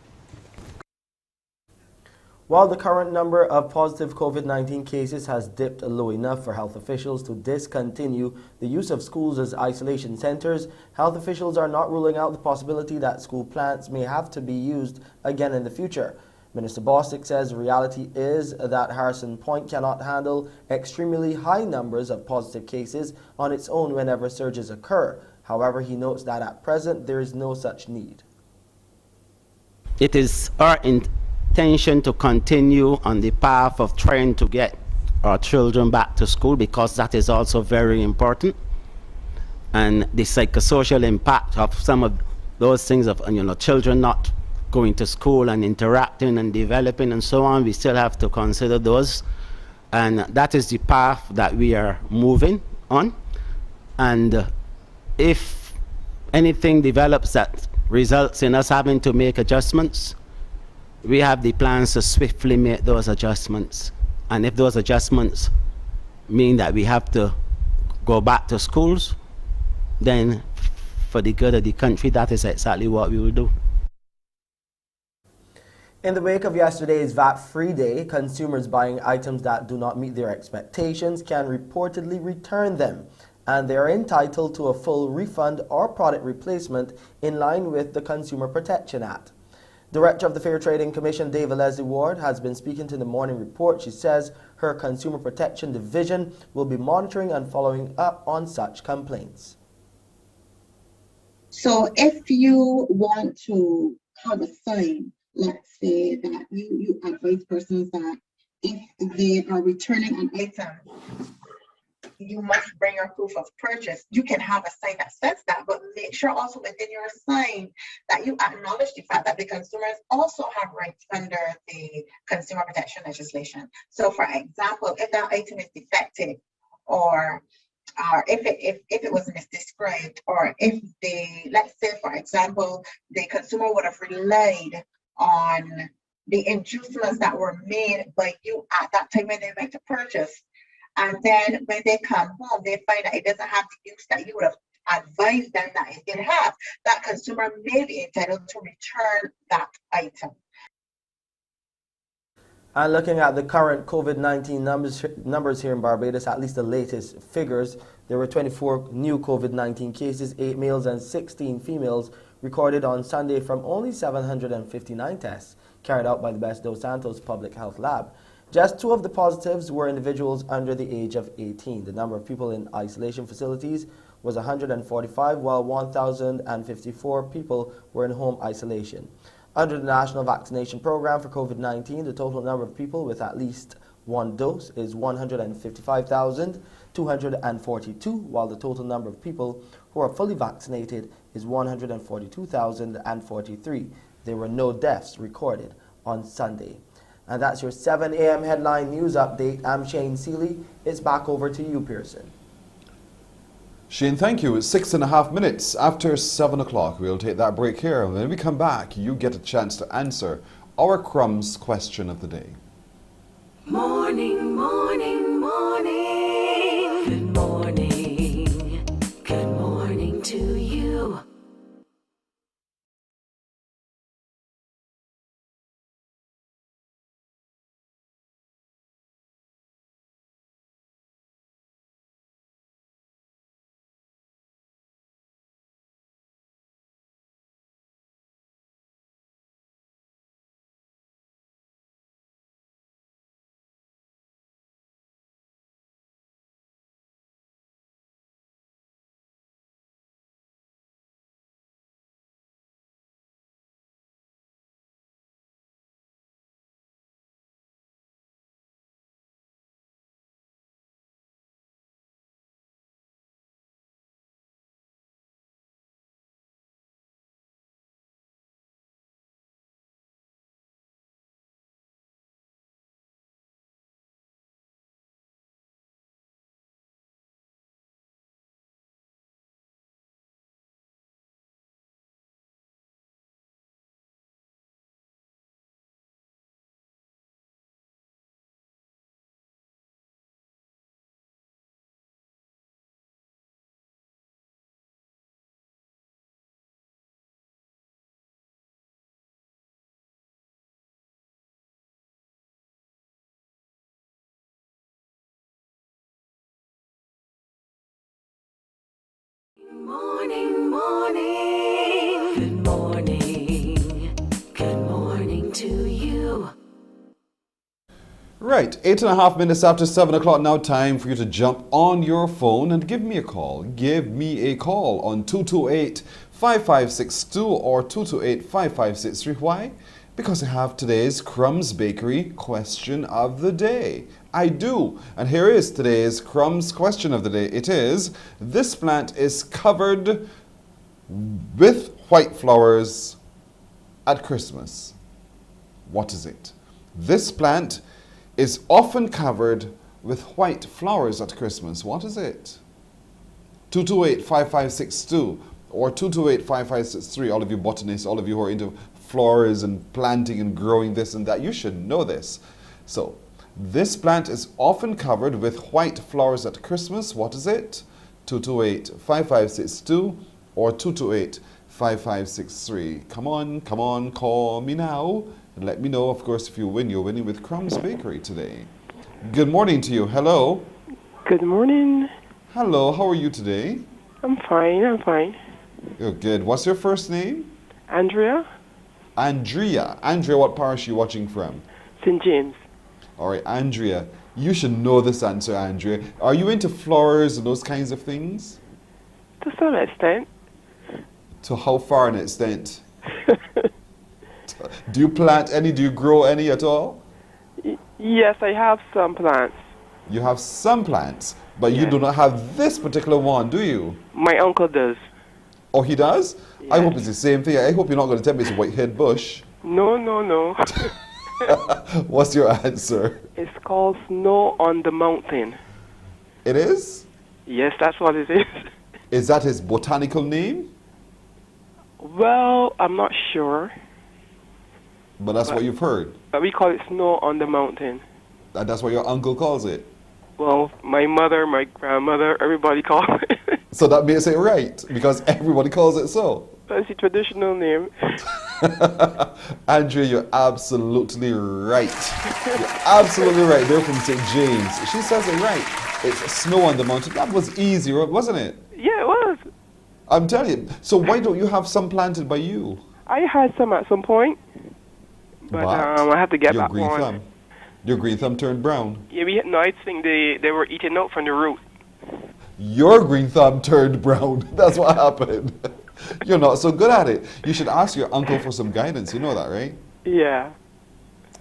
Speaker 1: While the current number of positive COVID-19 cases has dipped low enough for health officials to discontinue the use of schools as isolation centers, health officials are not ruling out the possibility that school plants may have to be used again in the future. Minister Bostick says the reality is that Harrison Point cannot handle extremely high numbers of positive cases on its own whenever surges occur. However, he notes that at present there is no such need.
Speaker 3: It is our intention to continue on the path of trying to get our children back to school, because that is also very important. And the psychosocial impact of some of those things of, children not going to school and interacting and developing and so on, we still have to consider those. And that is the path that we are moving on. And if anything develops that results in us having to make adjustments, we have the plans to swiftly make those adjustments. And if those adjustments mean that we have to go back to schools, then for the good of the country, that is exactly what we will do.
Speaker 1: In the wake of yesterday's VAT-free day, consumers buying items that do not meet their expectations can reportedly return them, and they are entitled to a full refund or product replacement in line with the Consumer Protection Act. Director of the Fair Trading Commission, David Leslie Ward, has been speaking to the Morning Report. She says her Consumer Protection Division will be monitoring and following up on such complaints.
Speaker 12: So if you want to have a sign, let's say that you advise persons that if they are returning an item, you must bring your proof of purchase. You can have a sign that says that, but make sure also within your sign that you acknowledge the fact that the consumers also have rights under the consumer protection legislation. So for example, if that item is defective, or if it was misdescribed, or if let's say for example, the consumer would have relied on the inducements that were made by you at that time when they went to purchase, and then when they come home, they find that it doesn't have the use that you would have advised them that it did have, that consumer may be entitled to return that item.
Speaker 1: And looking at the current COVID-19 numbers here in Barbados, at least the latest figures, there were 24 new COVID-19 cases, 8 males and 16 females, recorded on Sunday from only 759 tests carried out by the Best Dos Santos Public Health Lab. Just 2 of the positives were individuals under the age of 18. The number of people in isolation facilities was 145, while 1,054 people were in home isolation. Under the National Vaccination Program for COVID-19, the total number of people with at least 1 dose is 155,242, while the total number of people who are fully vaccinated is 142,043. There were no deaths recorded on Sunday. And that's your 7 a.m. headline news update. I'm Shane Seeley. It's back over to you, Pearson.
Speaker 9: Shane, thank you. It's 6.5 minutes after 7 o'clock. We'll take that break here. When we come back, you get a chance to answer our Crumbs question of the day.
Speaker 18: Morning, morning, morning. Good morning. Good morning to you. Morning, morning. Good morning. Good morning to you.
Speaker 9: Right, 8.5 minutes after 7 o'clock now, time for you to jump on your phone and give me a call. Give me a call on 228-5562 or 228-5563. Why? Because I have today's Crumbs Bakery question of the day. I do. And here is today's Crumbs question of the day. It is, this plant is covered with white flowers at Christmas. What is it? This plant is often covered with white flowers at Christmas. What is it? 228-5562 or 228-5563. All of you botanists, all of you who are into flowers and planting and growing this and that, you should know this. So, this plant is often covered with white flowers at Christmas. What is it? 228-5562 or 228-5563. Come on, call me now. And let me know, of course, if you win. You're winning with Crumbs Bakery today. Good morning to you. Hello.
Speaker 5: Good morning.
Speaker 9: Hello, how are you today?
Speaker 5: I'm fine.
Speaker 9: You're good. What's your first name?
Speaker 5: Andrea.
Speaker 9: Andrea, what parish are you watching from?
Speaker 5: St. James.
Speaker 9: All right, Andrea, you should know this answer, Andrea. Are you into flowers and those kinds of things?
Speaker 5: To some extent.
Speaker 9: To how far an extent? Do you plant any? Do you grow any at all?
Speaker 5: Yes, I have some plants.
Speaker 9: You have some plants, but you do not have this particular one, do you?
Speaker 5: My uncle does.
Speaker 9: Oh, he does? I hope it's the same thing. I hope you're not going to tell me it's a white-head bush.
Speaker 5: No, no, no.
Speaker 9: What's your answer?
Speaker 5: It's called snow on the mountain.
Speaker 9: It is?
Speaker 5: Yes, that's what it is.
Speaker 9: Is that his botanical name?
Speaker 5: Well, I'm not sure.
Speaker 9: But that's what you've heard.
Speaker 5: But we call it snow on the mountain.
Speaker 9: And that's what your uncle calls it.
Speaker 5: Well, my mother, my grandmother, everybody calls it.
Speaker 9: So that makes it right, because everybody calls it so.
Speaker 5: That's the traditional name.
Speaker 9: Andrea, you're absolutely right. You're absolutely right. They're from St. James. She says it right. It's snow on the mountain. That was easy, wasn't it?
Speaker 5: Yeah, it was.
Speaker 9: I'm telling you. So why don't you have some planted by you?
Speaker 5: I had some at some point, but I have to get
Speaker 9: your
Speaker 5: back
Speaker 9: green
Speaker 5: one.
Speaker 9: thumb. Your green thumb turned brown.
Speaker 5: Yeah, no, I think they were eaten out from the root.
Speaker 9: Your green thumb turned brown. That's what happened. You're not so good at it. You should ask your uncle for some guidance. You know that, right?
Speaker 5: Yeah.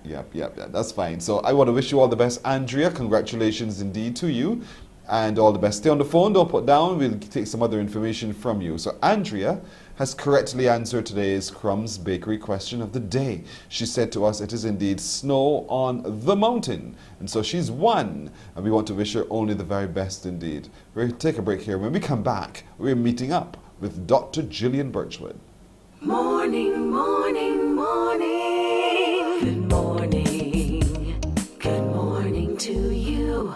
Speaker 9: Yep. That's fine. So I want to wish you all the best, Andrea. Congratulations indeed to you. And all the best. Stay on the phone. Don't put down. We'll take some other information from you. So Andrea has correctly answered today's Crumbs Bakery question of the day. She said to us, it is indeed snow on the mountain. And so she's won. And we want to wish her only the very best indeed. We're going to take a break here. When we come back, we're meeting up with Dr. Gillian Birchwood.
Speaker 18: Morning, morning, morning. Good morning. Good morning to you.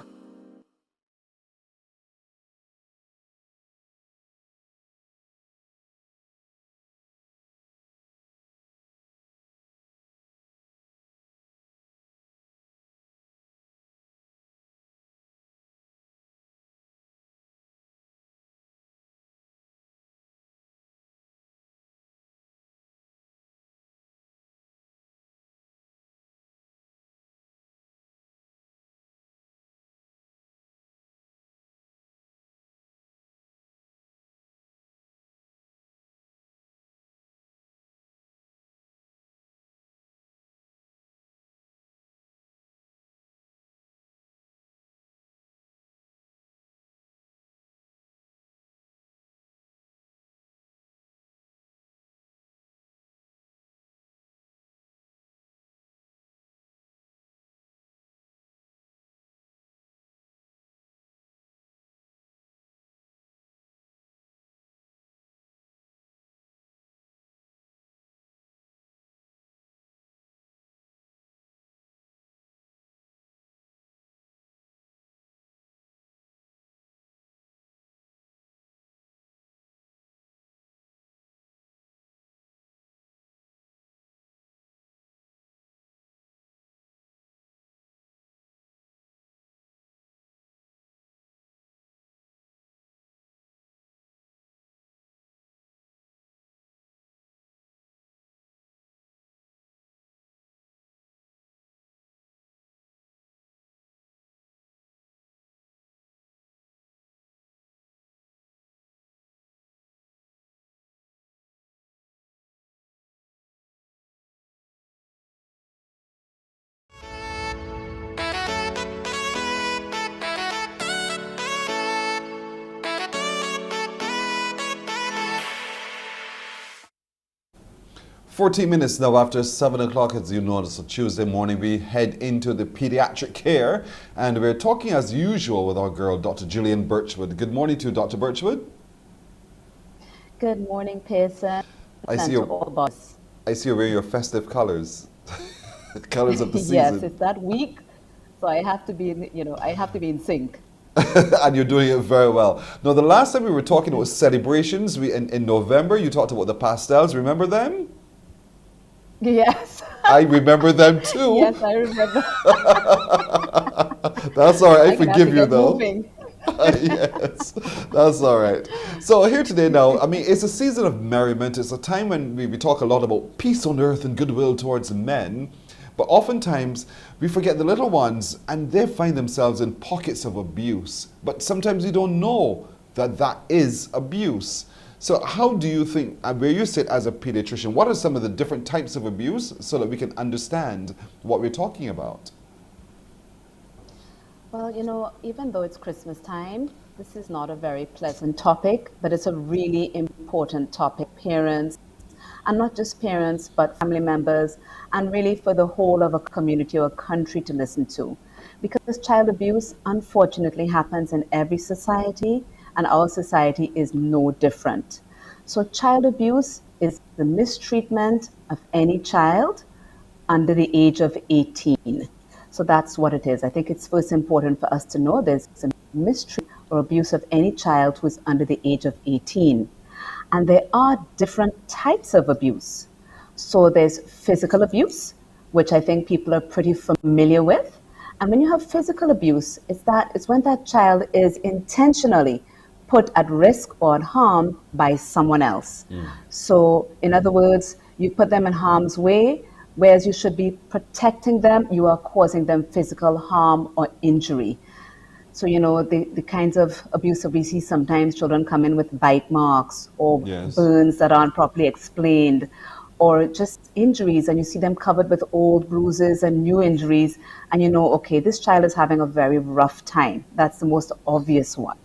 Speaker 9: "14 minutes now after 7 o'clock, as you know, it's a Tuesday morning. We head into the pediatric care, and we're talking as usual with our girl, Dr. Gillian Birchwood. Good morning to you, Dr. Birchwood.
Speaker 7: Good morning, Pearson.
Speaker 9: I see you're wearing your festive colors, colors of the season.
Speaker 7: Yes, it's that week, so I have to be, I have to be in sync.
Speaker 9: And you're doing it very well. Now, the last time we were talking about celebrations, in November, you talked about the pastels. Remember them?
Speaker 7: Yes.
Speaker 9: I remember them too.
Speaker 7: Yes, I remember.
Speaker 9: That's all right. I forgive you though.
Speaker 7: Moving.
Speaker 9: Yes, that's all right. So here today now, I mean, it's a season of merriment. It's a time when we talk a lot about peace on earth and goodwill towards men. But oftentimes we forget the little ones, and they find themselves in pockets of abuse. But sometimes we don't know that that is abuse. So how do you think, where you sit as a pediatrician, what are some of the different types of abuse so that we can understand what we're talking about?
Speaker 7: Well, even though it's Christmas time, this is not a very pleasant topic, but it's a really important topic. Parents, and not just parents, but family members, and really for the whole of a community or a country to listen to. Because child abuse, unfortunately, happens in every society, and our society is no different. So, child abuse is the mistreatment of any child under the age of 18. So that's what it is. I think it's first important for us to know there's a mistreatment or abuse of any child who is under the age of 18. And there are different types of abuse. So there's physical abuse, which I think people are pretty familiar with. And when you have physical abuse, it's when that child is intentionally put at risk or at harm by someone else. So in other words, you put them in harm's way, whereas you should be protecting them, you are causing them physical harm or injury. So, the kinds of abuse that we see sometimes, children come in with bite marks or burns that aren't properly explained, or just injuries, and you see them covered with old bruises and new injuries, and okay, this child is having a very rough time. That's the most obvious one.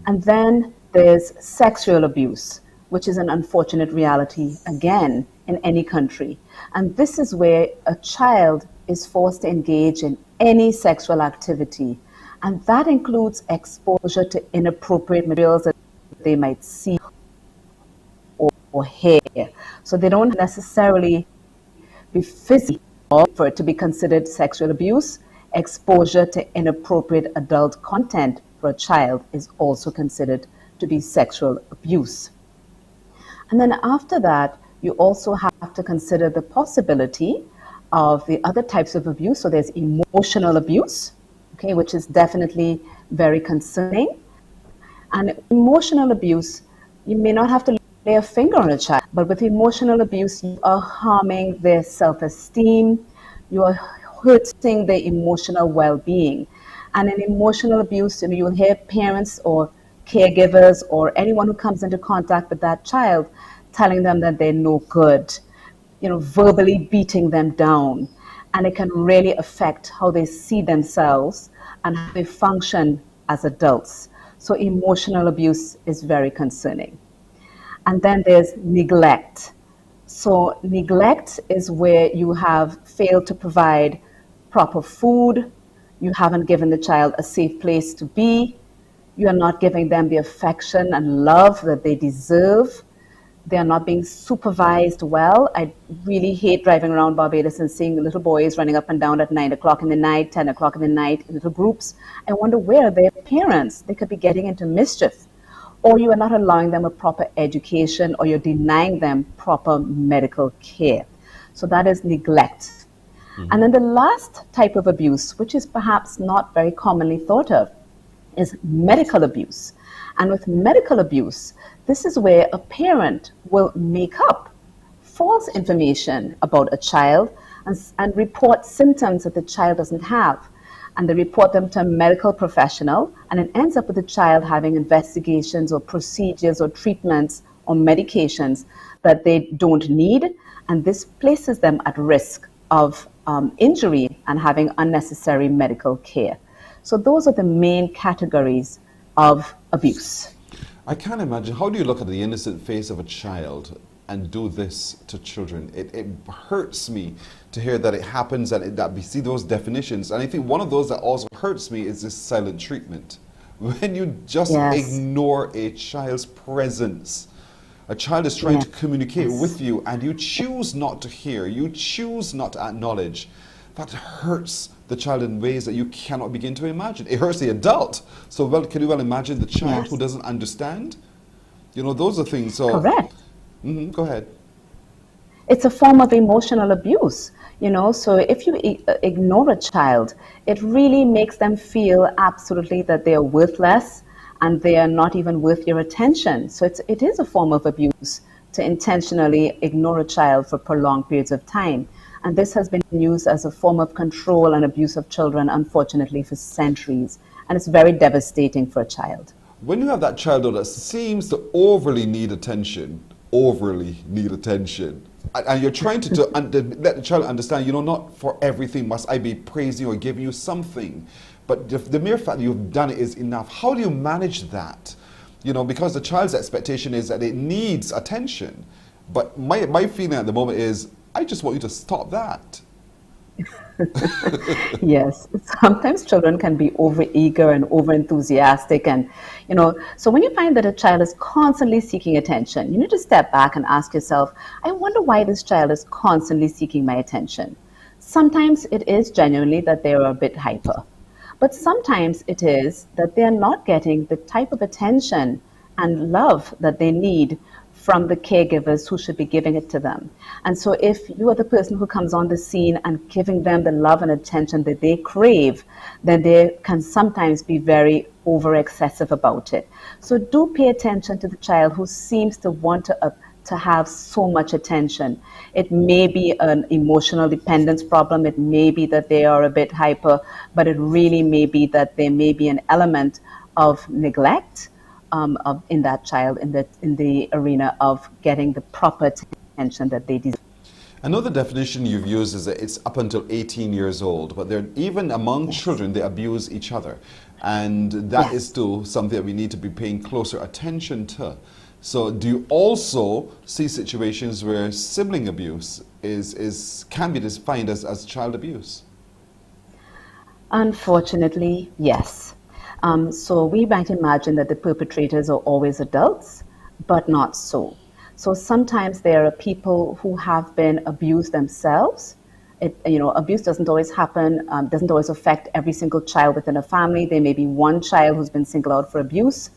Speaker 7: And then there's sexual abuse, which is an unfortunate reality, again, in any country. And this is where a child is forced to engage in any sexual activity. And that includes exposure to inappropriate materials that they might see or hear. So they don't necessarily be physically for it to be considered sexual abuse. Exposure to inappropriate adult content for a child is also considered to be sexual abuse. And then after that, you also have to consider the possibility of the other types of abuse. So there's emotional abuse, okay, which is definitely very concerning. And emotional abuse, you may not have to lay a finger on a child, but with emotional abuse, you are harming their self-esteem, you are hurting their emotional well-being. And in emotional abuse, you'll hear parents or caregivers or anyone who comes into contact with that child telling them that they're no good, verbally beating them down. And it can really affect how they see themselves and how they function as adults. So emotional abuse is very concerning. And then there's neglect. So neglect is where you have failed to provide proper food, you haven't given the child a safe place to be, you are not giving them the affection and love that they deserve, they are not being supervised well. I really hate driving around Barbados and seeing little boys running up and down at 9 o'clock in the night, 10 o'clock in the night, in little groups. I wonder where are their parents? They could be getting into mischief. Or you are not allowing them a proper education, or you're denying them proper medical care. So that is neglect. And then the last type of abuse, which is perhaps not very commonly thought of, is medical abuse. And with medical abuse, this is where a parent will make up false information about a child and report symptoms that the child doesn't have. And they report them to a medical professional, and it ends up with the child having investigations or procedures or treatments or medications that they don't need, and this places them at risk of injury and having unnecessary medical care. So those are the main categories of abuse.
Speaker 9: I can't imagine, how do you look at the innocent face of a child and do this to children? It hurts me to hear that it happens and that we see those definitions. And I think one of those that also hurts me is this silent treatment. When you just ignore a child's presence. A child is trying to communicate with you and you choose not to hear, you choose not to acknowledge. That hurts the child in ways that you cannot begin to imagine. It hurts the adult. So can you imagine the child who doesn't understand? Those are things. So
Speaker 7: correct.
Speaker 9: Go ahead.
Speaker 7: It's a form of emotional abuse, so if you ignore a child, it really makes them feel absolutely that they are worthless and they are not even worth your attention. So it is a form of abuse to intentionally ignore a child for prolonged periods of time. And this has been used as a form of control and abuse of children, unfortunately, for centuries. And it's very devastating for a child.
Speaker 9: When you have that child that seems to overly need attention, and you're trying to let the child understand, not for everything must I be praising or giving you something. but the mere fact that you've done it is enough. How do you manage that? You know, because the child's expectation is that it needs attention. But my feeling at the moment is, I just want you to stop that.
Speaker 7: Yes, sometimes children can be over-eager and over-enthusiastic, and so when you find that a child is constantly seeking attention, you need to step back and ask yourself, I wonder why this child is constantly seeking my attention. Sometimes it is genuinely that they are a bit hyper, but sometimes it is that they are not getting the type of attention and love that they need from the caregivers who should be giving it to them. And so if you are the person who comes on the scene and giving them the love and attention that they crave, then they can sometimes be very over excessive about it. So do pay attention to the child who seems to want to have so much attention. It may be an emotional dependence problem. It may be that they are a bit hyper, but it really may be that there may be an element of neglect in that child, in the arena of getting the proper attention that they deserve.
Speaker 9: Another definition you've used is that it's up until 18 years old, but even among children, they abuse each other. And that is still something that we need to be paying closer attention to. So do you also see situations where sibling abuse can be defined as child abuse?
Speaker 7: Unfortunately, yes. So we might imagine that the perpetrators are always adults, but not so. So sometimes there are people who have been abused themselves. Abuse doesn't always happen, doesn't always affect every single child within a family. There may be one child who's been singled out for abuse.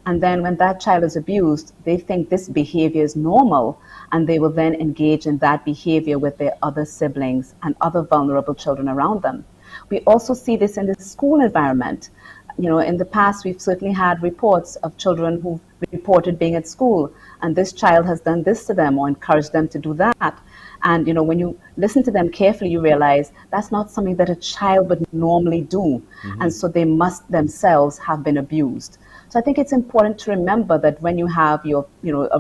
Speaker 7: And then when that child is abused, they think this behavior is normal, and they will then engage in that behavior with their other siblings and other vulnerable children around them. We also see this in the school environment. In the past, we've certainly had reports of children who reported being at school, and this child has done this to them or encouraged them to do that. And, when you listen to them carefully, you realize that's not something that a child would normally do. Mm-hmm. And so they must themselves have been abused. So I think it's important to remember that when you have your,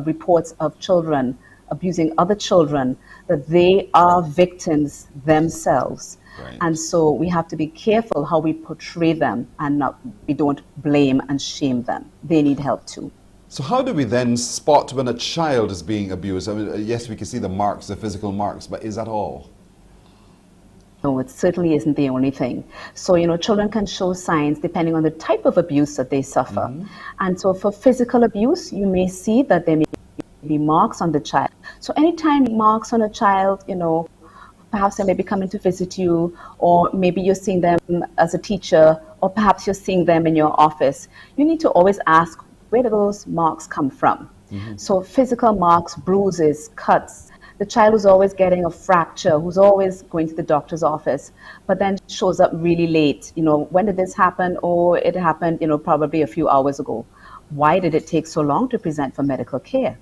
Speaker 7: reports of children abusing other children, that they are victims themselves. Right. And so we have to be careful how we portray them, and we don't blame and shame them. They need help too.
Speaker 9: So how do we then spot when a child is being abused? I mean, yes, we can see the marks, the physical marks, but is that all?
Speaker 7: No, it certainly isn't the only thing. So, children can show signs depending on the type of abuse that they suffer. Mm-hmm. And so for physical abuse, you may see that there may be marks on the child. So anytime marks on a child, perhaps they may be coming to visit you, or maybe you're seeing them as a teacher, or perhaps you're seeing them in your office. You need to always ask, where do those marks come from? Mm-hmm. So physical marks, bruises, cuts. The child who's always getting a fracture, who's always going to the doctor's office, but then shows up really late. When did this happen? Oh, it happened, probably a few hours ago. Why did it take so long to present for medical care?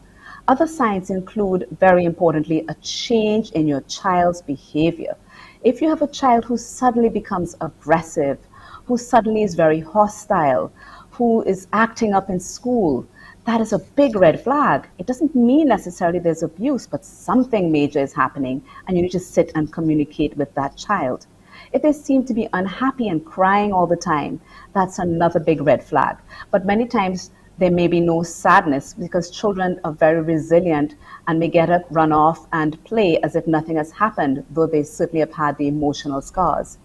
Speaker 7: Other signs include, very importantly, a change in your child's behavior. If you have a child who suddenly becomes aggressive, who suddenly is very hostile, who is acting up in school, that is a big red flag. It doesn't mean necessarily there's abuse, but something major is happening, and you need to sit and communicate with that child. If they seem to be unhappy and crying all the time, that's another big red flag. But many times, there may be no sadness, because children are very resilient and may get up, run off, and play as if nothing has happened, though they certainly have had the emotional scars.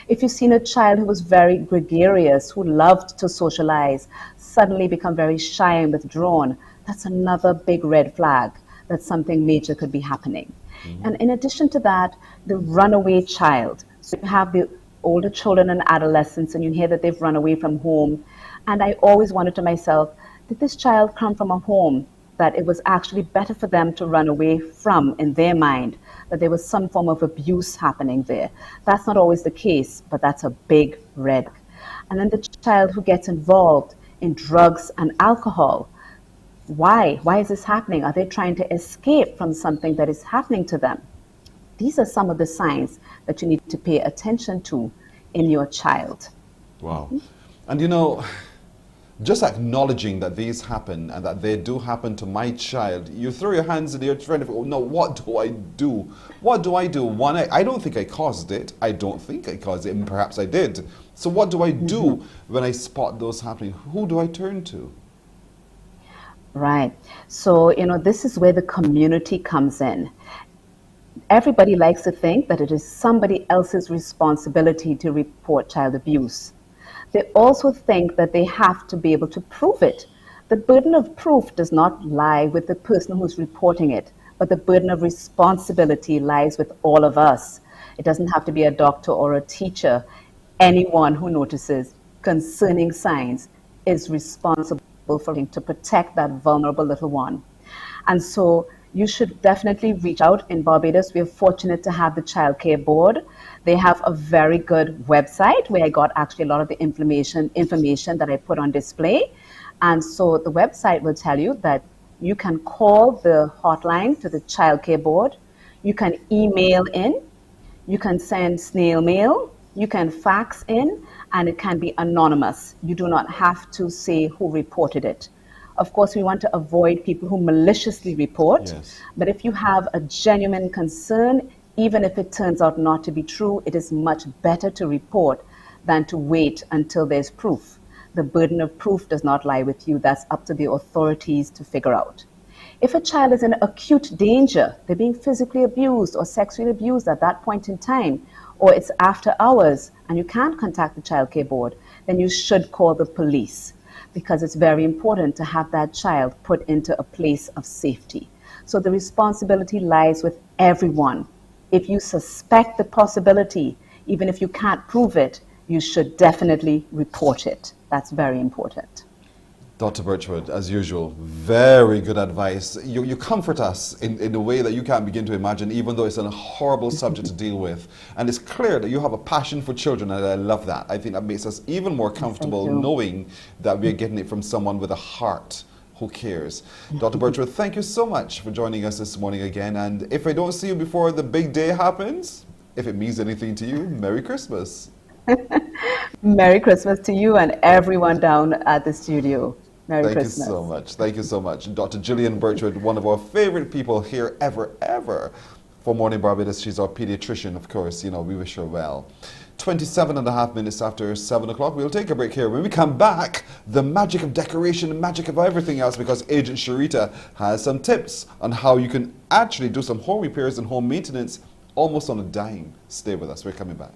Speaker 7: If you've seen a child who was very gregarious, who loved to socialize, suddenly become very shy and withdrawn, that's another big red flag that something major could be happening. Mm-hmm. And in addition to that, the runaway child. So you have the older children and adolescents, and you hear that they've run away from home. And I always wondered to myself, did this child come from a home that it was actually better for them to run away from in their mind, that there was some form of abuse happening there? That's not always the case, but that's a big red. And then the child who gets involved in drugs and alcohol. Why? Why is this happening? Are they trying to escape from something that is happening to them? These are some of the signs that you need to pay attention to in your child.
Speaker 9: Wow. Mm-hmm. And just acknowledging that these happen and that they do happen to my child, you throw your hands in the air trying to, oh no, what do I do? What do I do? One, I don't think I caused it. I don't think I caused it, and perhaps I did. So what do I do when I spot those happening? Who do I turn to?
Speaker 7: Right. So, this is where the community comes in. Everybody likes to think that it is somebody else's responsibility to report child abuse. They also think that they have to be able to prove it. The burden of proof does not lie with the person who's reporting it, but the burden of responsibility lies with all of us. It doesn't have to be a doctor or a teacher. Anyone who notices concerning signs is responsible for to protect that vulnerable little one. And so you should definitely reach out. In Barbados, we are fortunate to have the Child Care Board. They have a very good website where I got actually a lot of the information that I put on display. And so the website will tell you that you can call the hotline to the Child Care Board. You can email in. You can send snail mail. You can fax in, and it can be anonymous. You do not have to say who reported it. Of course, we want to avoid people who maliciously report, but if you have a genuine concern, even if it turns out not to be true, it is much better to report than to wait until there's proof. The burden of proof does not lie with you. That's up to the authorities to figure out. If a child is in acute danger, they're being physically abused or sexually abused at that point in time, or it's after hours and you can't contact the Child Care Board, then you should call the police, because it's very important to have that child put into a place of safety. So the responsibility lies with everyone. If you suspect the possibility, even if you can't prove it, you should definitely report it. That's very important.
Speaker 9: Dr. Birchwood, as usual, very good advice. You comfort us in a way that you can't begin to imagine, even though it's a horrible subject to deal with. And it's clear that you have a passion for children, and I love that. I think that makes us even more comfortable knowing that we're getting it from someone with a heart who cares. Dr. Birchwood, thank you so much for joining us this morning again. And if I don't see you before the big day happens, if it means anything to you, Merry Christmas.
Speaker 7: Merry Christmas to you and everyone down at the studio. Merry Christmas.
Speaker 9: Thank you so much. Thank you so much. Dr. Gillian Birchwood, one of our favorite people here ever. For Morning Barbados, she's our pediatrician, of course. We wish her well. 27.5 minutes after 7 o'clock. We'll take a break here. When we come back, the magic of decoration, the magic of everything else, because Agent Sharita has some tips on how you can actually do some home repairs and home maintenance almost on a dime. Stay with us. We're coming back.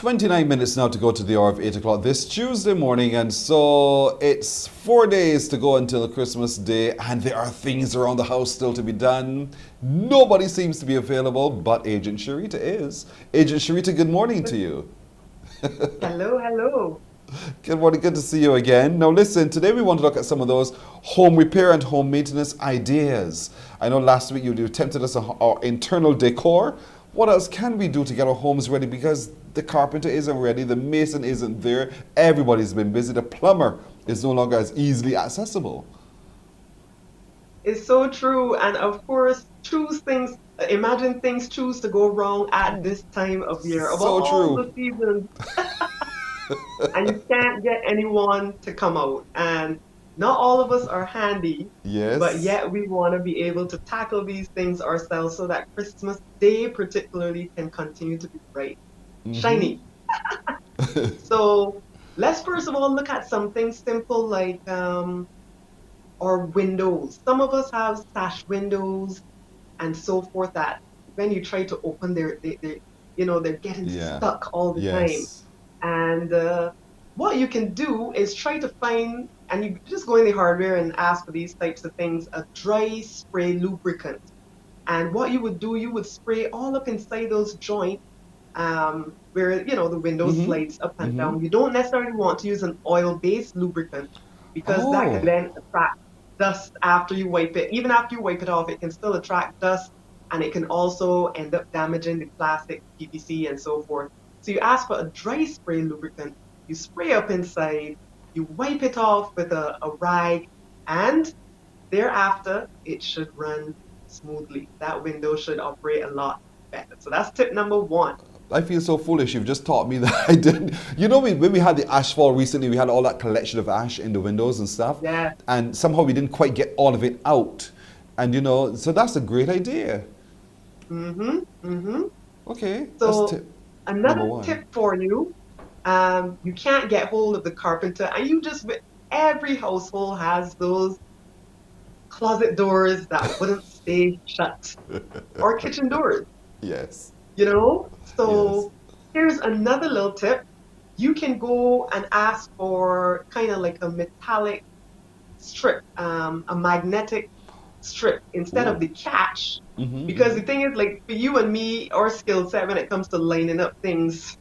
Speaker 9: 29 minutes now to go to the hour of 8 o'clock this Tuesday morning, and so it's 4 days to go until Christmas Day, and there are things around the house still to be done. Nobody seems to be available, but Agent Sharita is. Agent Sharita, good morning to you.
Speaker 6: Hello, hello.
Speaker 9: Good morning, good to see you again. Now listen, today we want to look at some of those home repair and home maintenance ideas. I know last week you tempted us on our internal decor. What else can we do to get our homes ready? Because the carpenter isn't ready, the mason isn't there, everybody's been busy, the plumber is no longer as easily accessible.
Speaker 6: It's so true, and of course, imagine things choose to go wrong at this time of year. Of
Speaker 9: So
Speaker 6: all
Speaker 9: true.
Speaker 6: the seasons. And you can't get anyone to come out. And not all of us are handy,
Speaker 9: Yes.
Speaker 6: but yet we want to be able to tackle these things ourselves so that Christmas Day particularly can continue to be bright, shiny. So let's first of all look at something simple like our windows. Some of us have sash windows and so forth that when you try to open they're getting stuck all the time. And what you can do is try to find, and you just go in the hardware and ask for these types of things, a dry spray lubricant. And what you would do, you would spray all up inside those joints where, the window slides up and down. You don't necessarily want to use an oil-based lubricant because that can then attract dust after you wipe it. Even after you wipe it off, it can still attract dust, and it can also end up damaging the plastic, PVC, and so forth. So you ask for a dry spray lubricant, you spray up inside, you wipe it off with a rag, and thereafter it should run smoothly. That window should operate a lot better. So that's tip number one.
Speaker 9: I feel so foolish. You've just taught me that I didn't. You know, when we had the ash fall recently, we had all that collection of ash in the windows and stuff.
Speaker 6: Yeah.
Speaker 9: And somehow we didn't quite get all of it out. And so that's a great idea. Okay.
Speaker 6: So
Speaker 9: that's tip
Speaker 6: another
Speaker 9: number one.
Speaker 6: tip for you, you can't get hold of the carpenter, and every household has those closet doors that wouldn't stay shut, or kitchen doors.
Speaker 9: Yes.
Speaker 6: So here's another little tip. You can go and ask for kind of like a metallic strip, a magnetic strip instead of the catch. Because the thing is, like, for you and me, our skill set when it comes to lining up things,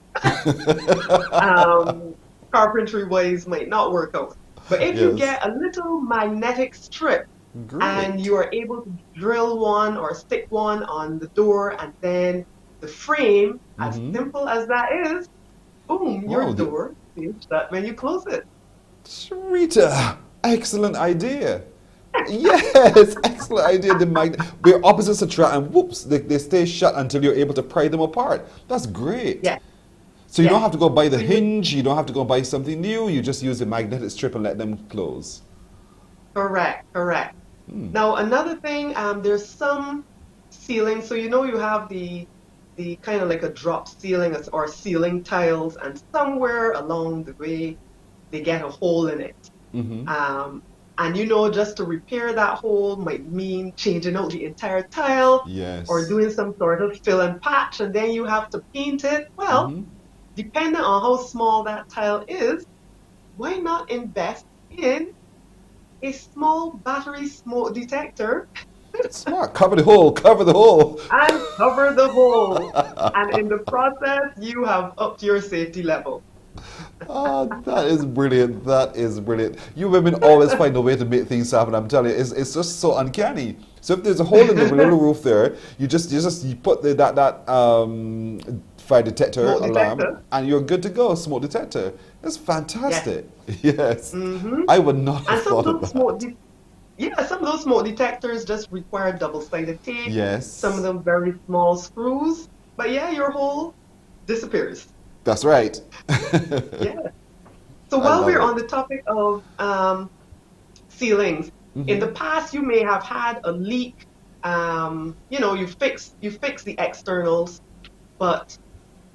Speaker 6: carpentry wise, might not work out. But if you get a little magnetic strip, and you are able to drill one or stick one on the door, and then the frame, as simple as that is, boom, your door is shut when you close it.
Speaker 9: Sharita, excellent idea. Yes, excellent idea. Where opposites attract, and whoops, they stay shut until you're able to pry them apart. That's great.
Speaker 6: Yeah.
Speaker 9: So you don't have to go buy the hinge, you don't have to go buy something new, you just use the magnetic strip and let them close.
Speaker 6: Correct. Now, another thing, there's some ceilings. So you have the kind of like a drop ceiling or ceiling tiles, and somewhere along the way, they get a hole in it. And just to repair that hole might mean changing out the entire tile, or doing some sort of fill and patch, and then you have to paint it. Well, depending on how small that tile is, why not invest in a small battery smoke detector?
Speaker 9: Smart. Cover the hole.
Speaker 6: And cover the hole. And in the process, you have upped your safety level.
Speaker 9: That is brilliant. You women always find a way to make things happen. I'm telling you, it's just so uncanny. So if there's a hole in the little roof there, you put that fire detector alarm, and you're good to go. Smoke detector. That's fantastic. Yes. I would not have thought of that.
Speaker 6: Some of those smoke detectors just require double-sided tape.
Speaker 9: Yes.
Speaker 6: Some of them very small screws. But your hole disappears.
Speaker 9: That's right.
Speaker 6: So while we're on the topic of ceilings, in the past you may have had a leak. You fix the externals, but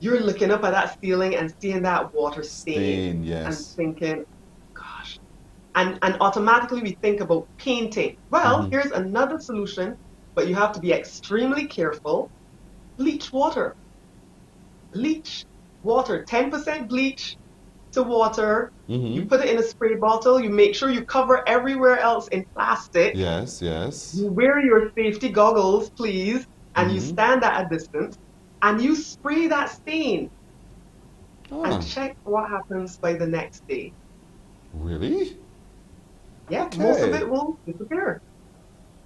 Speaker 6: you're looking up at that ceiling and seeing that water stain, and thinking, gosh. And automatically we think about painting. Well, here's another solution, but you have to be extremely careful. Bleach water. water, 10% bleach to water.
Speaker 9: Mm-hmm.
Speaker 6: You put it in a spray bottle. You make sure you cover everywhere else in plastic.
Speaker 9: Yes, yes.
Speaker 6: You wear your safety goggles, please, and you
Speaker 9: Mhm.
Speaker 6: stand at a distance, and you spray that stain,
Speaker 9: Ah,
Speaker 6: and check what happens by the next day.
Speaker 9: really?
Speaker 6: Yeah, most of
Speaker 9: Okay.
Speaker 6: it will disappear.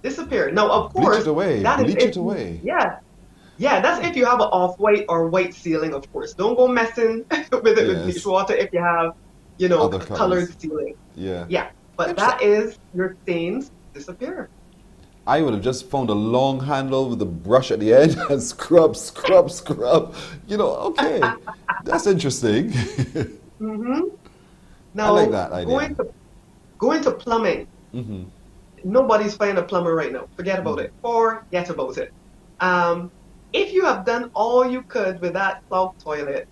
Speaker 6: Disappear. Now, of
Speaker 9: Bleach
Speaker 6: course,
Speaker 9: it away.
Speaker 6: that is
Speaker 9: Bleach
Speaker 6: if
Speaker 9: it
Speaker 6: you,
Speaker 9: away.
Speaker 6: yeah, that's if you have an off-white or white ceiling, of course. Don't go messing with it with bleach
Speaker 9: Yes.
Speaker 6: water if you have,
Speaker 9: Other
Speaker 6: colored
Speaker 9: colors.
Speaker 6: ceiling.
Speaker 9: Yeah.
Speaker 6: Yeah, but that is your stains disappear.
Speaker 9: I would have just found a long handle with a brush at the end and scrub, scrub, scrub. Okay. That's interesting.
Speaker 6: Mm-hmm.
Speaker 9: I
Speaker 6: Now,
Speaker 9: like that idea.
Speaker 6: going to plumbing.
Speaker 9: Mm-hmm.
Speaker 6: Nobody's finding a plumber right now. Forget about it. Forget about it. If you have done all you could with that clogged toilet,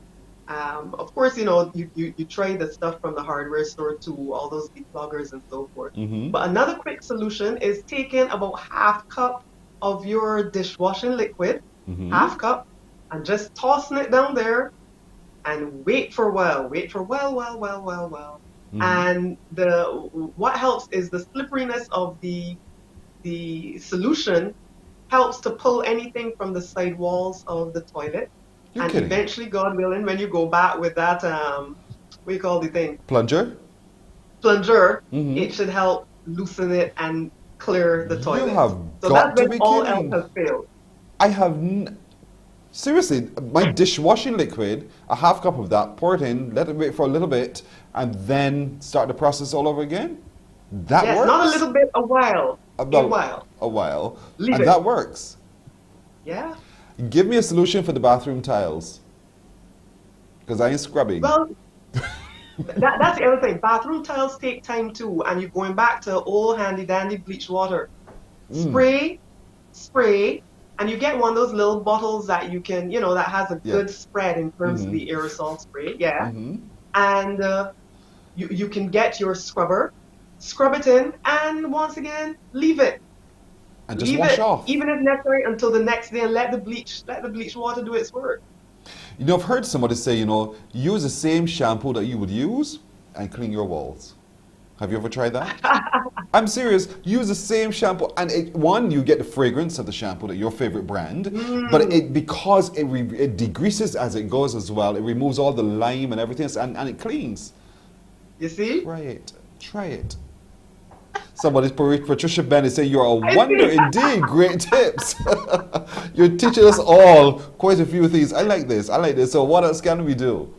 Speaker 6: of course, you try the stuff from the hardware store too, all those decloggers and so forth.
Speaker 9: Mm-hmm.
Speaker 6: But another quick solution is taking about half cup of your dishwashing liquid,
Speaker 9: Mm-hmm.
Speaker 6: half cup, and just tossing it down there and wait for a while.
Speaker 9: Mhm.
Speaker 6: And what helps is the slipperiness of the solution helps to pull anything from the side walls of the toilet.
Speaker 9: You're
Speaker 6: and
Speaker 9: kidding.
Speaker 6: eventually, God willing, when you go back with that, what do you call the thing?
Speaker 9: Plunger?
Speaker 6: Plunger,
Speaker 9: Mhm.
Speaker 6: it should help loosen it and clear the toilet.
Speaker 9: You have
Speaker 6: So
Speaker 9: got
Speaker 6: that's
Speaker 9: to
Speaker 6: when
Speaker 9: be
Speaker 6: all
Speaker 9: kidding.
Speaker 6: else has failed.
Speaker 9: I have seriously, my dishwashing liquid, a half cup of that, pour it in, let it wait for a little bit, and then start the process all over again. That
Speaker 6: Yes,
Speaker 9: works.
Speaker 6: not a little bit, a while.
Speaker 9: About
Speaker 6: a while.
Speaker 9: a while,
Speaker 6: Leave
Speaker 9: and
Speaker 6: it.
Speaker 9: that works.
Speaker 6: Yeah.
Speaker 9: Give me a solution for the bathroom tiles, because I ain't scrubbing.
Speaker 6: Well, that's the other thing. Bathroom tiles take time too, and you're going back to old handy dandy bleach water. Spray, and you get one of those little bottles that you can, that has a good spread in terms of the aerosol spray. Yeah. And you can get your scrubber, scrub it in, and once again, leave it.
Speaker 9: And just
Speaker 6: leave
Speaker 9: wash
Speaker 6: it,
Speaker 9: off.
Speaker 6: even if necessary, until the next day, and let the bleach water do its work.
Speaker 9: I've heard somebody say, use the same shampoo that you would use and clean your walls. Have you ever tried that? I'm serious. Use the same shampoo, and you get the fragrance of the shampoo, that your favorite brand, but because it degreases as it goes as well. It removes all the lime and everything, and it cleans.
Speaker 6: You see?
Speaker 9: Try it. Somebody, Patricia Bennett, say you're a wonder indeed. Great tips. You're teaching us all quite a few things. I like this. So what else can we do?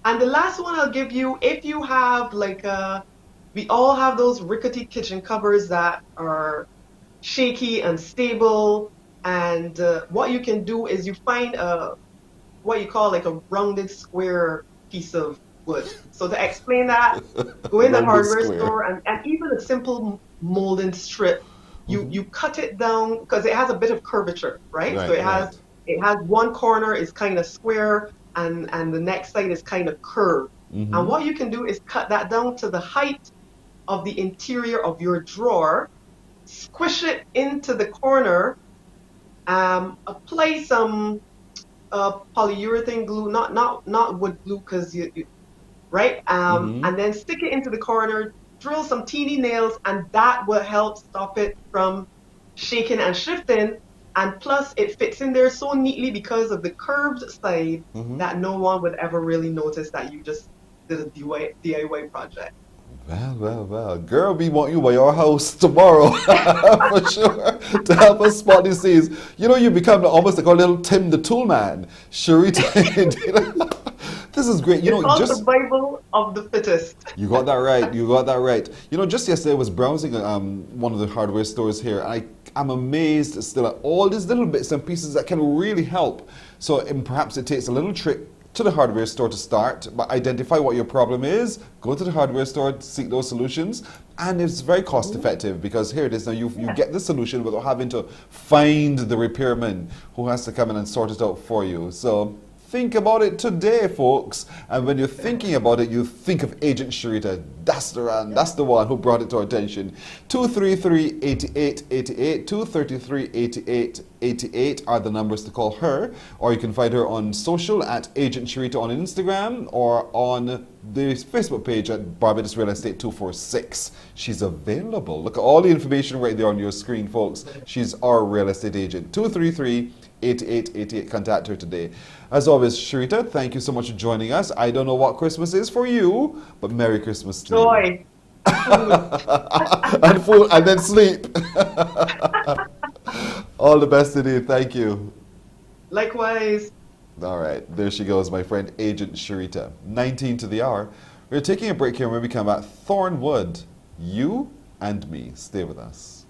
Speaker 6: And the last one I'll give you, if you have we all have those rickety kitchen covers that are shaky and stable. And what you can do is you find what you call a rounded square piece of wood. So to explain that, go in the
Speaker 9: Rounded
Speaker 6: hardware
Speaker 9: square.
Speaker 6: store and even a simple molding strip, you cut it down because it has a bit of curvature, right? So it has one corner is kind of square and the next side is kind of curved. And what you can do is cut that down to the height of the interior of your drawer, squish it into the corner, apply some polyurethane glue, not wood glue, because right? And then stick it into the corner, drill some teeny nails, and that will help stop it from shaking and shifting. And plus, it fits in there so neatly because of the curved side that no one would ever really notice that you just did a DIY project.
Speaker 9: Well. Girl, we want you by your house tomorrow for sure to help us spot these things. You become almost like a little Tim the Tool Man. Sharita. This is great.
Speaker 6: It's called the Bible of the fittest.
Speaker 9: You got that right. Just yesterday I was browsing one of the hardware stores here, and I'm amazed still at all these little bits and pieces that can really help. So perhaps it takes a little trick to the hardware store to start, but identify what your problem is, go to the hardware store, seek those solutions, and it's very cost effective because here it is now, you get the solution without having to find the repairman who has to come in and sort it out for you. So Think about it today, folks. And when you're thinking about it, you think of Agent Sharita. That's the one who brought it to our attention. 233-8888, 233-8888 are the numbers to call her. Or you can find her on social at Agent Sharita on Instagram or on the Facebook page at Barbados Real Estate 246. She's available. Look at all the information right there on your screen, folks. She's our real estate agent. 233-8888. Contact her today. As always, Sharita, thank you so much for joining us. I don't know what Christmas is for you, but Merry Christmas to you.
Speaker 6: Joy.
Speaker 9: And food, and then sleep. All the best today. Thank you.
Speaker 6: Likewise.
Speaker 9: All right, there she goes, my friend Agent Sharita. 19 to the hour. We're taking a break here. When we come back, Thornwood, You and Me. Stay with us.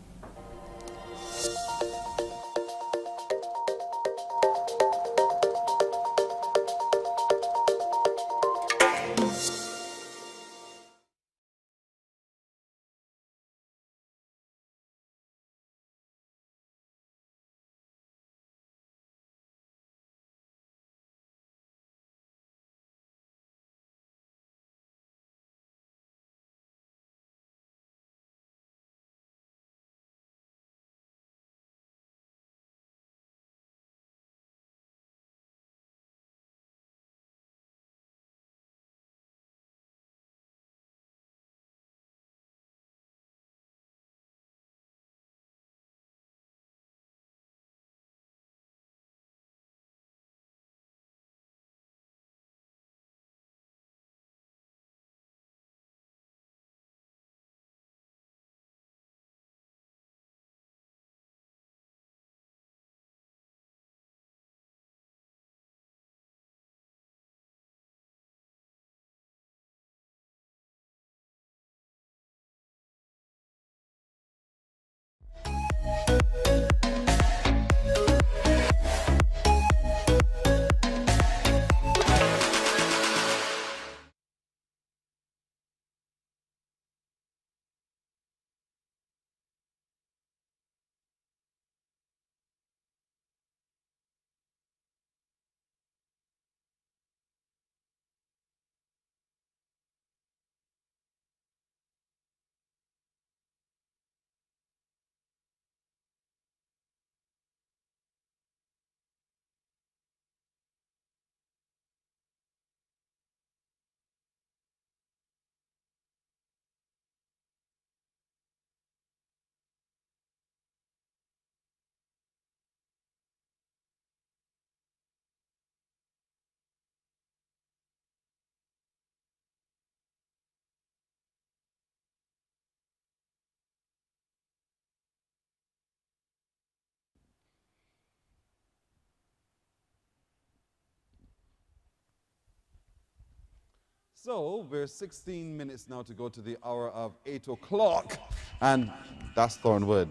Speaker 9: So we're 16 minutes now to go to the hour of 8 o'clock, and that's Thornwood.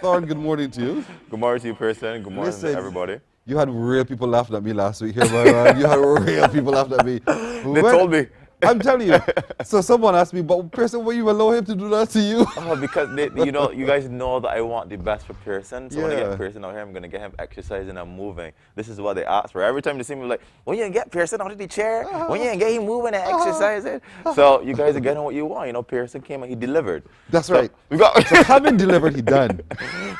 Speaker 9: Thorn, good morning to you.
Speaker 8: Good morning to you, person. Good morning to everybody.
Speaker 9: You had real people laughing at me last week here, my man. You had real people laughing at me.
Speaker 8: They told me.
Speaker 9: I'm telling you. So someone asked me, but Pearson, will you allow him to do that to you?
Speaker 8: Oh, because you guys know that I want the best for Pearson. So when I get Pearson out here, I'm gonna get him exercising and moving. This is what they ask for. Every time they see me, like, when you get Pearson out of the chair, when you get him moving and exercising. So you guys are getting what you want. You know, Pearson came and he delivered.
Speaker 9: That's
Speaker 8: so
Speaker 9: right.
Speaker 8: We got
Speaker 9: so having delivered, he done.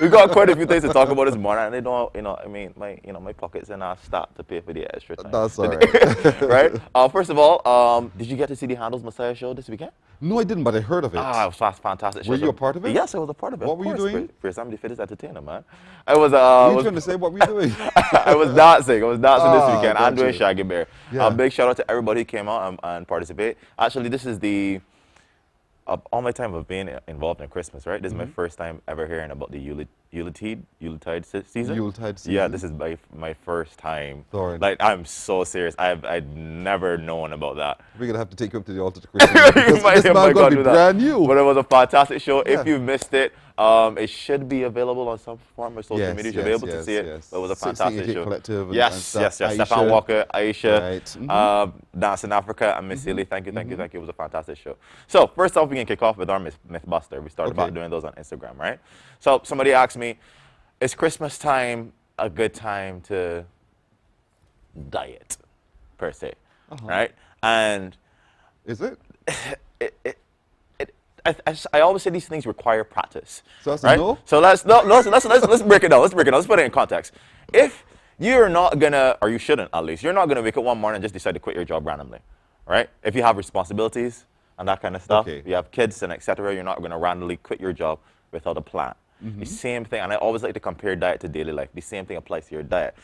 Speaker 8: We got quite a few things to talk about this morning, and they don't, I mean, my pockets are not stopped to pay for the extra time.
Speaker 9: That's all right.
Speaker 8: Right. First of all, did you get to see the Handel's Messiah show this weekend?
Speaker 9: No, I didn't, but I heard of it.
Speaker 8: It was a fantastic show.
Speaker 9: Were you a part of it?
Speaker 8: Yes, I was a part of it.
Speaker 9: What were you doing?
Speaker 8: First, I'm the fittest entertainer, man. I was.
Speaker 9: What were you trying to say? What were you doing?
Speaker 8: I was dancing. this weekend. I'm doing Shaggy Bear.
Speaker 9: Yeah.
Speaker 8: Big shout out to everybody who came out and participated. Actually, this is the. All my time of being involved in Christmas, right? This is my first time ever hearing about the Yuletide season.
Speaker 9: Yuletide season.
Speaker 8: Yeah, this is my first time.
Speaker 9: Sorry.
Speaker 8: Like, I'm so serious. I'd never known about that.
Speaker 9: We're going to have to take you up to the altar to Christmas. This man going to be brand new.
Speaker 8: But it was a fantastic show. Yeah. If you missed it, it should be available on some form of social media. You should be able to see it. But it was a fantastic show.
Speaker 9: Collective
Speaker 8: yes. Stefan Walker, Aisha, Dance in Africa, and Miss Seeley. Thank you. It was a fantastic show. So first off, we can kick off with our Mythbuster. We started about doing those on Instagram, right? So somebody asked me, is Christmas time a good time to diet, per se, right? And
Speaker 9: is it?
Speaker 8: I always say these things require practice.
Speaker 9: So that's
Speaker 8: right?
Speaker 9: a no?
Speaker 8: So let's break it down. Let's break it down. Let's put it in context. If you're not gonna, or you shouldn't at least, you're not gonna wake up one morning and just decide to quit your job randomly, right? If you have responsibilities and that kind of stuff, you have kids and etc., you're not gonna randomly quit your job without a plan. The same thing, and I always like to compare diet to daily life. The same thing applies to your diet.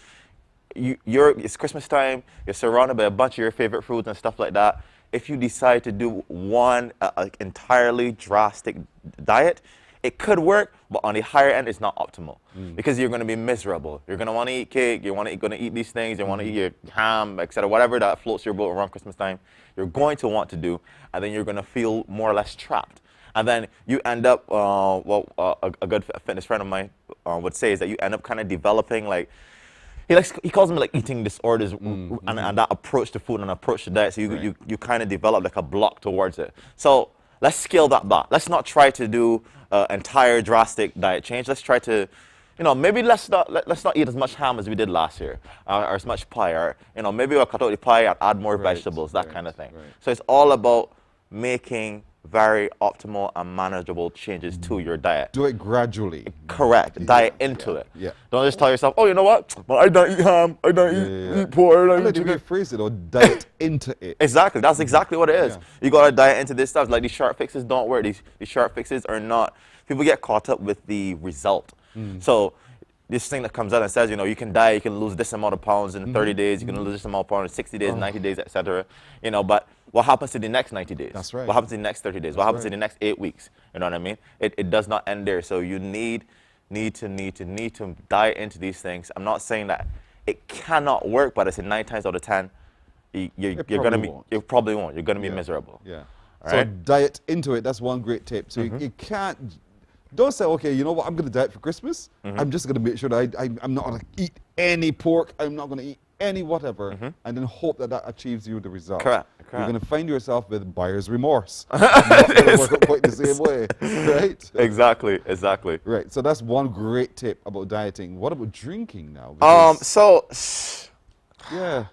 Speaker 8: It's Christmas time. You're surrounded by a bunch of your favorite foods and stuff like that. If you decide to do one entirely drastic diet, it could work, but on the higher end, it's not optimal because you're going to be miserable. You're going to want to eat cake. You're going to eat these things. You want to eat your ham, etc. Whatever that floats your boat around Christmas time, you're going to want to do, and then you're going to feel more or less trapped. And then you end up, a good fitness friend of mine would say is that you end up kind of developing like, he calls them like eating disorders and that approach to food and approach to diet. So you kind of develop like a block towards it. So let's scale that back. Let's not try to do entire drastic diet change. Let's try to, maybe let's not eat as much ham as we did last year, or as much pie, or maybe we'll cut out the pie and add more vegetables, that kind of thing. So it's all about making very optimal and manageable changes to your diet.
Speaker 9: Do it gradually.
Speaker 8: Correct. Diet into it.
Speaker 9: Yeah.
Speaker 8: Don't just tell yourself, oh, you know what? Well, I don't eat ham. I don't eat pork. I don't eat chicken.
Speaker 9: Rephrase it or diet into it.
Speaker 8: Exactly. That's exactly what it is. You got to diet into this stuff. Like these short fixes don't work. These short fixes are not. People get caught up with the result. So this thing that comes out and says, you can diet, you can lose this amount of pounds in 30 days, you can lose this amount of pounds in 60 days, 90 days, etc. But what happens to the next 90 days? That's right. What happens to the next 30 days? What happens to the next 8 weeks? You know what I mean? It does not end there. So you need to diet into these things. I'm not saying that it cannot work, but I say 9 times out of 10, you probably won't. You're gonna be miserable.
Speaker 9: Yeah.
Speaker 8: All
Speaker 9: So
Speaker 8: right?
Speaker 9: diet into it. That's one great tip. So you can't. Don't say, okay, you know what, I'm going to diet for Christmas. I'm just going to make sure that I'm not going to eat any pork. I'm not going to eat any whatever. And then hope that achieves you the result.
Speaker 8: Correct.
Speaker 9: You're going to find yourself with buyer's remorse. Not going to work out quite the same way, right?
Speaker 8: Exactly.
Speaker 9: Right, so that's one great tip about dieting. What about drinking now? Yeah.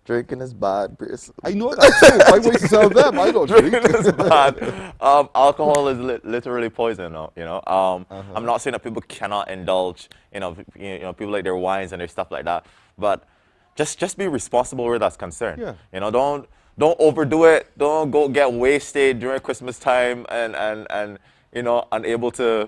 Speaker 8: Drinking is bad, Chris.
Speaker 9: I know that too. I wait to tell them I don't drink.
Speaker 8: Drinking is bad. Alcohol is literally poison, I'm not saying that people cannot indulge, people like their wines and their stuff like that, but just be responsible where that's concerned.
Speaker 9: Yeah.
Speaker 8: Don't overdo it. Don't go get wasted during Christmas time and unable to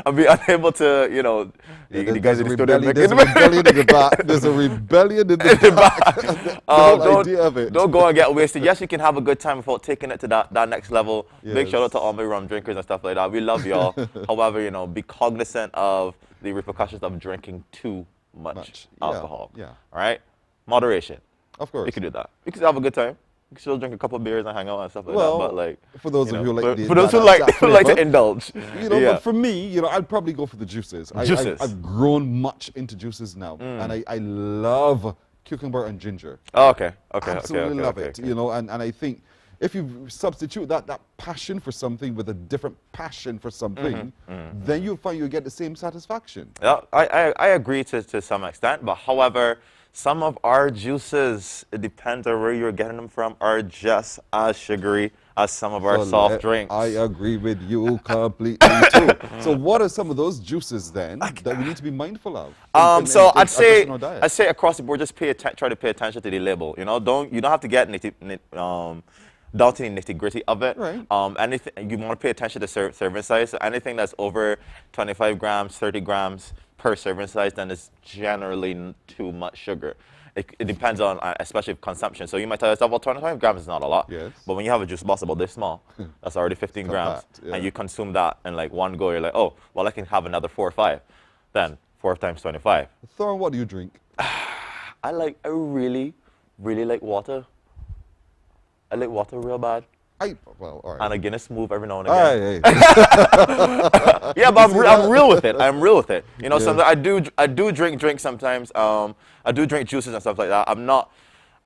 Speaker 8: I'll be unable to, you guys are
Speaker 9: there's a rebellion in the back. There's a rebellion in the back.
Speaker 8: Don't go and get wasted. Yes, you can have a good time without taking it to that next level. Big shout out to all my rum drinkers and stuff like that. We love y'all. However, be cognizant of the repercussions of drinking too much alcohol.
Speaker 9: Yeah.
Speaker 8: All right? Moderation.
Speaker 9: Of course.
Speaker 8: You can do that. You can have a good time. You can still drink a couple of beers and hang out and stuff like that. But like,
Speaker 9: for those of you
Speaker 8: who like to indulge,
Speaker 9: But for me, I'd probably go for the juices. I've grown much into juices now, and I love cucumber and ginger.
Speaker 8: Oh, okay.
Speaker 9: Absolutely love it. And I think if you substitute that passion for something with a different passion for something, then you'll find you get the same satisfaction.
Speaker 8: Yeah, I agree to some extent, but however, some of our juices, it depends on where you're getting them from, are just as sugary as some of our soft drinks.
Speaker 9: I agree with you completely too. So what are some of those juices then that we need to be mindful of?
Speaker 8: I'd say across the board, just try to pay attention to the label. You don't have to get down to the nitty-gritty of it.
Speaker 9: Right.
Speaker 8: Anything you want to pay attention to serving size. So anything that's over 25 grams, 30 grams per serving size, then it's generally too much sugar. It depends on, especially consumption. So you might tell yourself, well, 25 grams is not a lot.
Speaker 9: Yes.
Speaker 8: But when you have a juice box about this small, that's already 15 grams, and you consume that in like one go, you're like, oh, well, I can have another 4 or 5. Then 4 times 25.
Speaker 9: Thorne, what do you drink?
Speaker 8: I really, really like water. I like water real bad.
Speaker 9: All right.
Speaker 8: And a Guinness Smooth every now and again.
Speaker 9: Yeah,
Speaker 8: but I'm real with it. Sometimes I do drink sometimes. I do drink juices and stuff like that. I'm not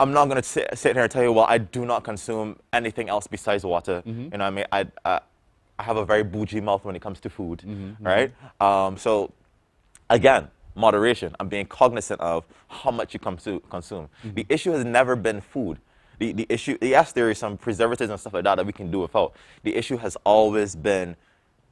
Speaker 8: gonna sit here and tell you, well, I do not consume anything else besides water. You know what I mean? I have a very bougie mouth when it comes to food, right? So again, moderation and being cognizant of how much you consume. The issue has never been food. The issue, yes, there is some preservatives and stuff like that that we can do without. The issue has always been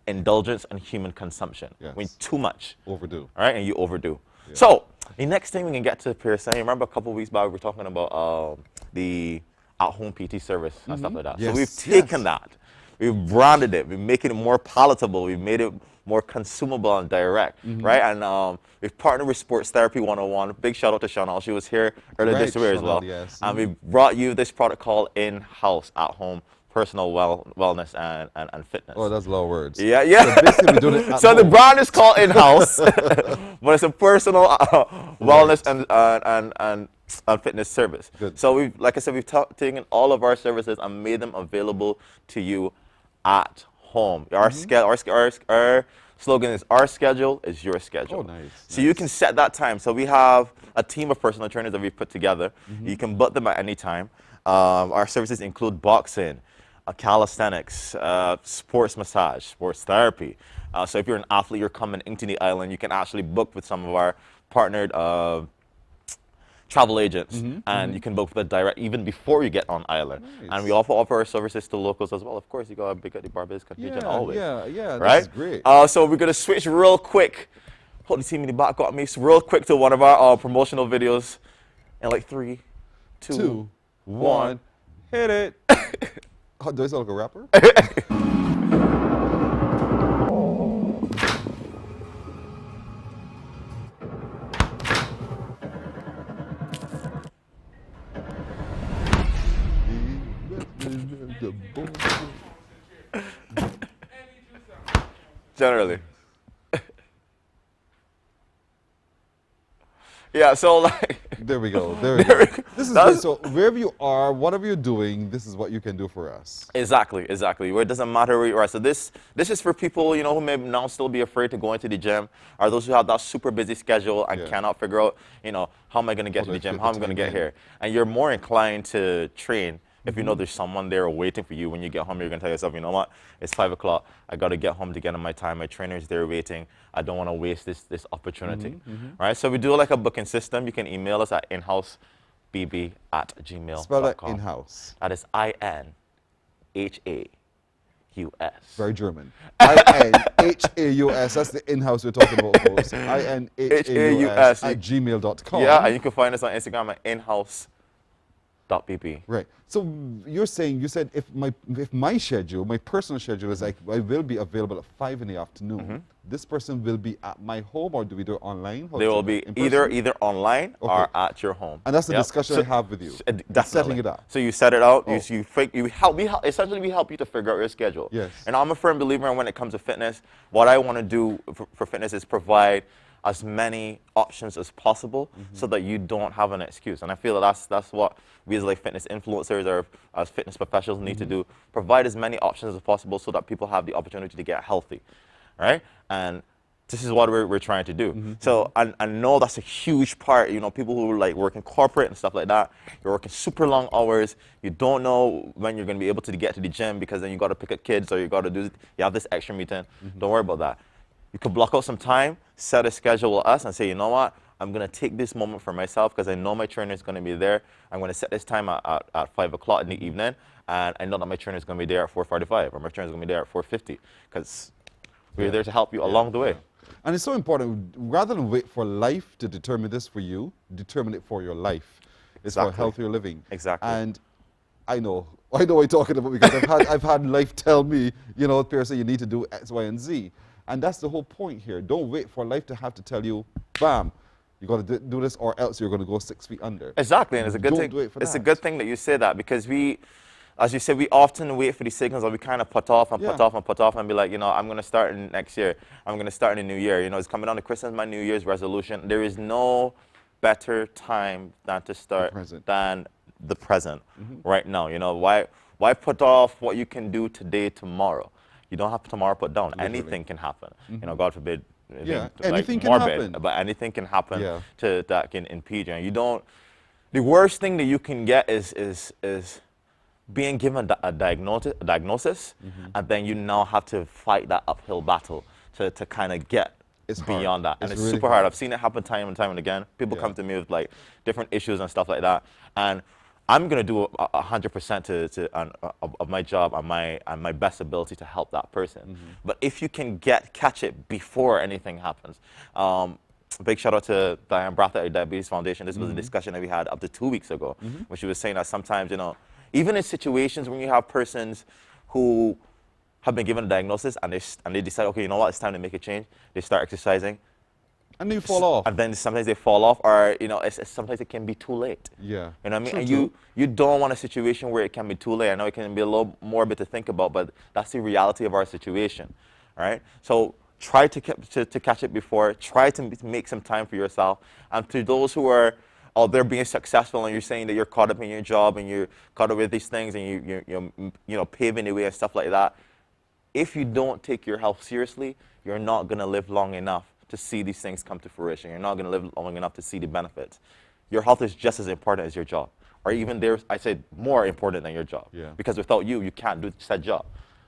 Speaker 8: indulgence and human consumption.
Speaker 9: Yes.
Speaker 8: When too much.
Speaker 9: Overdo.
Speaker 8: All right, and you overdo. Yeah. So, the next thing we can get to, Pearson, remember a couple of weeks back we were talking about the at-home PT service and stuff like that.
Speaker 9: Yes.
Speaker 8: So we've taken that, we've branded it, we've made it more palatable, we've made it more consumable and direct, right? And we've partnered with Sports Therapy 101. Big shout out to Chanel. She was here earlier this year as well.
Speaker 9: Yes.
Speaker 8: And we brought you this product called In-House At-Home Personal Wellness and Fitness.
Speaker 9: Oh, that's a lot of words.
Speaker 8: Yeah, yeah.
Speaker 9: So basically we're doing it at
Speaker 8: So the
Speaker 9: home.
Speaker 8: brand is called In-House, but it's a personal wellness and fitness service.
Speaker 9: Good.
Speaker 8: So we've, like I said, we've taken all of our services and made them available to you at home. Our slogan is our schedule is your schedule.
Speaker 9: Oh, nice.
Speaker 8: So you can set that time. So we have a team of personal trainers that we've put together. You can book them at any time. Our services include boxing, calisthenics, sports massage, sports therapy. So if you're an athlete, you're coming into the island, you can actually book with some of our partnered travel agents, and you can book with direct even before you get on island.
Speaker 9: Nice.
Speaker 8: And we also offer our services to locals as well. Of course, you got a big at the Barbados contingent always.
Speaker 9: Yeah,
Speaker 8: right?
Speaker 9: This is great.
Speaker 8: So we're gonna switch real quick. Hope the team in the back got me. So real quick to one of our promotional videos, in like 3, 2, 1.
Speaker 9: Hit it. Oh, do I sound like a rapper?
Speaker 8: Generally. Yeah, so like
Speaker 9: there we go. There we go. This is good. So wherever you are, whatever you're doing, this is what you can do for us.
Speaker 8: Exactly. Where it doesn't matter where you are. So this is for people, you know, who may now still be afraid to go into the gym, or those who have that super busy schedule and cannot figure out, you know, how am I going to get to the gym? How am I going to get here? And you're more inclined to train if you know there's someone there waiting for you when you get home. You're going to tell yourself, you know what, it's 5 o'clock. I got to get home to get on my time. My trainer's there waiting. I don't want to waste this opportunity. Right? So we do like a booking system. You can email us at inhousebb@gmail.com.
Speaker 9: Spell that in-house.
Speaker 8: That is INHAUS.
Speaker 9: Very German. INHAUS. That's the in-house we're talking about, folks. INHAUS at gmail.com.
Speaker 8: Yeah, and you can find us on Instagram at inhouse.bb.
Speaker 9: Right. So you said if my schedule, my personal schedule is like I will be available at 5 in the afternoon. This person will be at my home, or do we do it online?
Speaker 8: They will be either online or at your home.
Speaker 9: And that's the discussion I have with you.
Speaker 8: Definitely.
Speaker 9: Setting it up.
Speaker 8: So you set it out. Essentially we help you to figure out your schedule.
Speaker 9: Yes.
Speaker 8: And I'm a firm believer in when it comes to fitness. What I want to do for fitness is provide as many options as possible so that you don't have an excuse. And I feel that's what we as like fitness influencers or as fitness professionals need to do. Provide as many options as possible so that people have the opportunity to get healthy, right? And this is what we're trying to do. So I know that's a huge part. You know, people who like work in corporate and stuff like that, you're working super long hours. You don't know when you're going to be able to get to the gym because then you got to pick up kids or you have this extra meeting. Don't worry about that. You could block out some time, set a schedule with us and say, you know what, I'm going to take this moment for myself because I know my trainer is going to be there. I'm going to set this time at 5 o'clock in the evening, and I know that my trainer is going to be there at 4:45 or my trainer is going to be there at 4:50 because we're there to help you along the way.
Speaker 9: And it's so important, rather than wait for life to determine this for you, determine it for your life. It's for healthier living.
Speaker 8: Exactly.
Speaker 9: And I know what you're talking about because I've had life tell me, you know, Pearson, you need to do X, Y, and Z. And that's the whole point here. Don't wait for life to have to tell you, bam, you got to do this or else you're going to go 6 feet under.
Speaker 8: Exactly, and it's a good thing. It's a good thing that you say that because we, as you said, we often wait for these signals that we kind of put off and put off and put off and be like, you know, I'm going to start in next year. I'm going to start in the new year. You know, it's coming down to Christmas, my New Year's resolution. There is no better time than to start than the present right now. You know, why put off what you can do today, tomorrow? You don't have tomorrow put down. Literally. Anything can happen. You know, God forbid.
Speaker 9: Anything can happen.
Speaker 8: But anything can happen that can impede you. And you don't. The worst thing that you can get is being given a diagnosis, and then you now have to fight that uphill battle to kind of get It's beyond that. And it's
Speaker 9: really
Speaker 8: super hard. I've seen it happen time and time and again. People come to me with like different issues and stuff like that. And I'm going to do 100% of my job and my best ability to help that person. But if you can catch it before anything happens. Big shout out to Diane Bratha at Diabetes Foundation. This was a discussion that we had up to 2 weeks ago, where she was saying that sometimes, you know, even in situations when you have persons who have been given a diagnosis and they decide, okay, you know what, it's time to make a change. They start exercising.
Speaker 9: And they fall off.
Speaker 8: And then sometimes they fall off, or, you know, sometimes it can be too late.
Speaker 9: Yeah.
Speaker 8: You know what I mean?
Speaker 9: True,
Speaker 8: And
Speaker 9: true.
Speaker 8: you don't want a situation where it can be too late. I know it can be a little morbid to think about, but that's the reality of our situation, right? So try to catch it before. Try to make some time for yourself. And to those who are out there being successful, and you're saying that you're caught up in your job and you're caught up with these things and you're paving the way and stuff like that, if you don't take your health seriously, you're not going to live long enough to see these things come to fruition. You're not going to live long enough to see the benefits. Your health is just as important as your job, or even I say more important than your job.
Speaker 9: Yeah.
Speaker 8: Because without you can't do said job.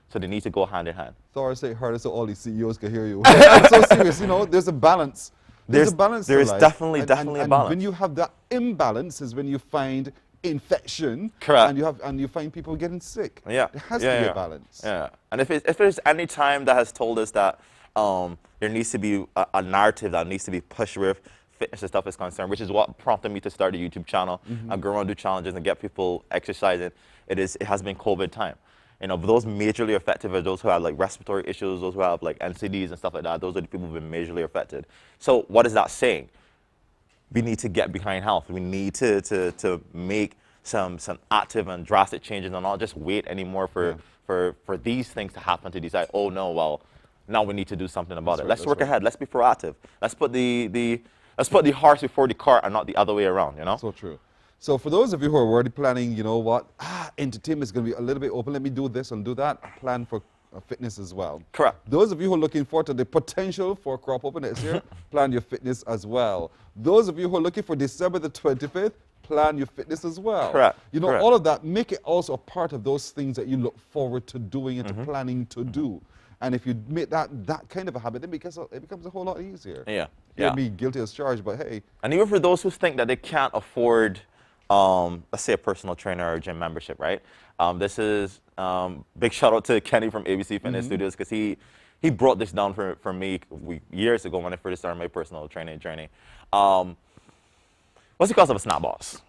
Speaker 8: So they need to go hand in hand.
Speaker 9: Sorry, say it harder so all these CEOs can hear you. I'm so serious. You know, there's a balance. There's a balance.
Speaker 8: There is
Speaker 9: to life.
Speaker 8: definitely
Speaker 9: and
Speaker 8: a balance.
Speaker 9: When you have that imbalance is when you find infection.
Speaker 8: Correct.
Speaker 9: And you find people getting sick.
Speaker 8: Yeah.
Speaker 9: There has to be a balance.
Speaker 8: Yeah. And if there's any time that has told us that there needs to be a narrative that needs to be pushed with fitness and stuff is concerned, which is what prompted me to start a YouTube channel and go around do challenges and get people exercising. It has been COVID time. You know, those majorly affected are those who have like respiratory issues, those who have like NCDs and stuff like that. Those are the people who've been majorly affected. So what is that saying? We need to get behind health. We need to make some active and drastic changes and not just wait anymore for these things to happen to decide, oh no, well, now we need to do something about it. Let's work ahead. Let's be proactive. Let's put the horse before the cart and not the other way around, you know?
Speaker 9: So true. So for those of you who are already planning, you know what, entertainment is going to be a little bit open. Let me do this and do that. Plan for fitness as well.
Speaker 8: Correct.
Speaker 9: Those of you who are looking forward to the potential for crop open next year, plan your fitness as well. Those of you who are looking for December the 25th, plan your fitness as well.
Speaker 8: Correct.
Speaker 9: You know,
Speaker 8: Correct.
Speaker 9: all of that, make it also a part of those things that you look forward to doing and to planning to do. And if you make that kind of a habit, it becomes a whole lot easier.
Speaker 8: Yeah.
Speaker 9: You'll be guilty as charged, but hey.
Speaker 8: And even for those who think that they can't afford, let's say a personal trainer or a gym membership, right? This is big shout out to Kenny from ABC Fitness Studios, because he brought this down for me years ago when I first started my personal training journey. What's the cost of a snap boss?